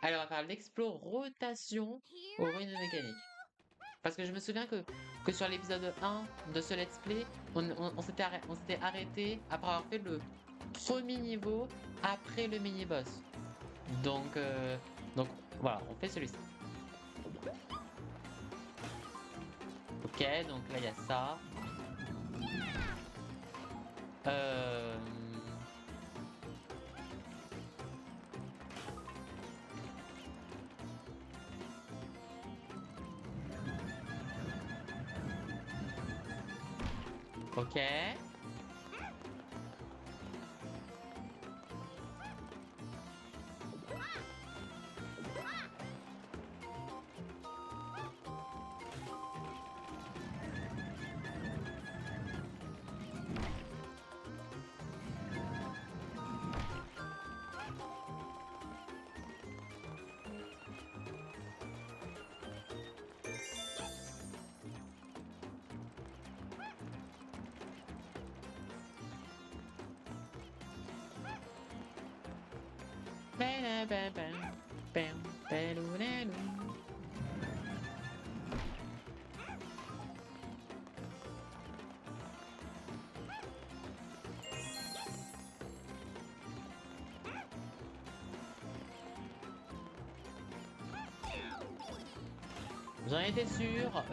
Speaker 1: Alors, on va faire l'explore rotation aux ruines mécaniques. Parce que je me souviens que sur l'épisode 1 de ce let's play, on s'était arrêté après avoir fait le premier niveau après le mini-boss. Donc voilà, on fait celui-ci. Ok, donc là il y a ça. Euh... Ok. J'en étais sûr.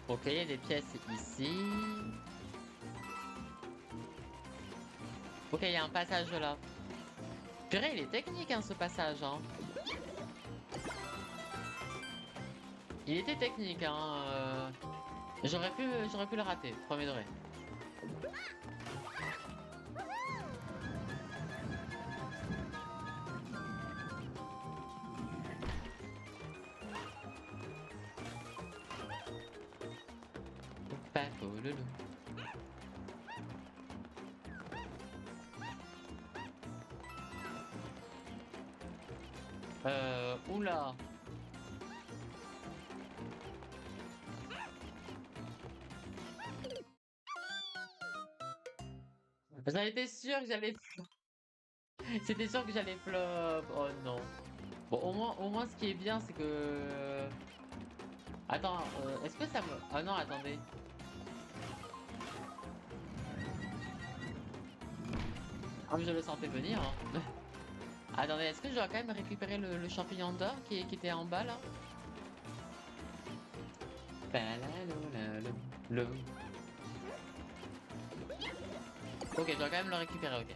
Speaker 1: Ok, il y a des pièces ici. Ok, il y a un passage là. Purée, il est technique hein, ce passage. Hein. Il était technique. Hein, j'aurais pu le rater, premier degré. Oula. J'en étais sûr que j'allais flop. C'était sûr que j'allais flop. Oh non. Bon, au moins, ce qui est bien, c'est que... Attends, est-ce que ça me... Ah non, attendez. Comme je le sentais venir. Hein. Attendez, est-ce que je dois quand même récupérer le champignon d'or qui était en bas, là? Ok, je dois quand même le récupérer, ok.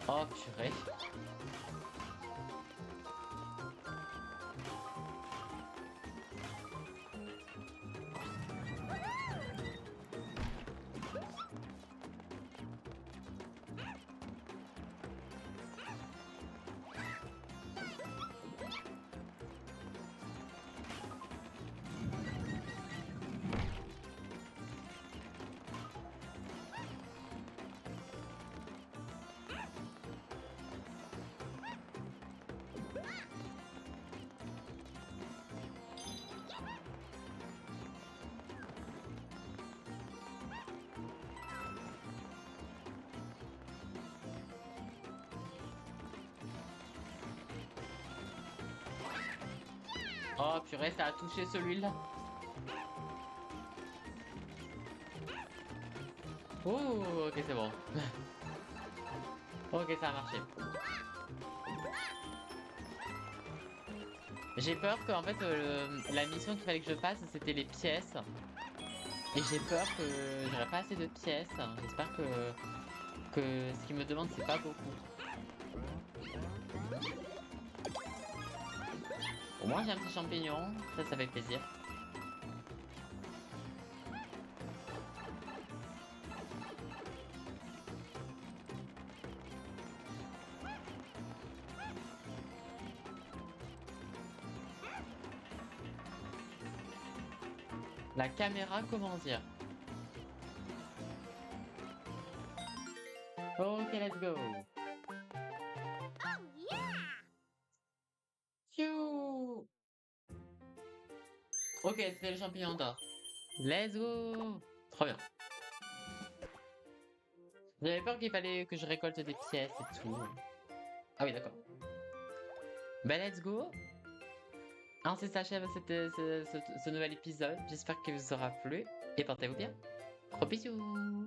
Speaker 1: Oh, purée. Oh purée, ça a touché celui-là. Oh, ok, c'est bon. Ok, ça a marché. J'ai peur qu'en fait, la mission qu'il fallait que je fasse, c'était les pièces. Et j'ai peur que j'aurais pas assez de pièces. J'espère que ce qu'il me demande, c'est pas beaucoup. Au moins, j'ai un petit champignon. Ça fait plaisir. La caméra, comment dire? Ok, let's go. Phew. Ok, c'était le champignon d'or. Let's go. Trop bien. J'avais peur qu'il fallait que je récolte des pièces et tout. Ah oui, d'accord. Bah, let's go. Ainsi s'achève ce nouvel épisode. J'espère qu'il vous aura plu. Et portez-vous bien. Gros bisous.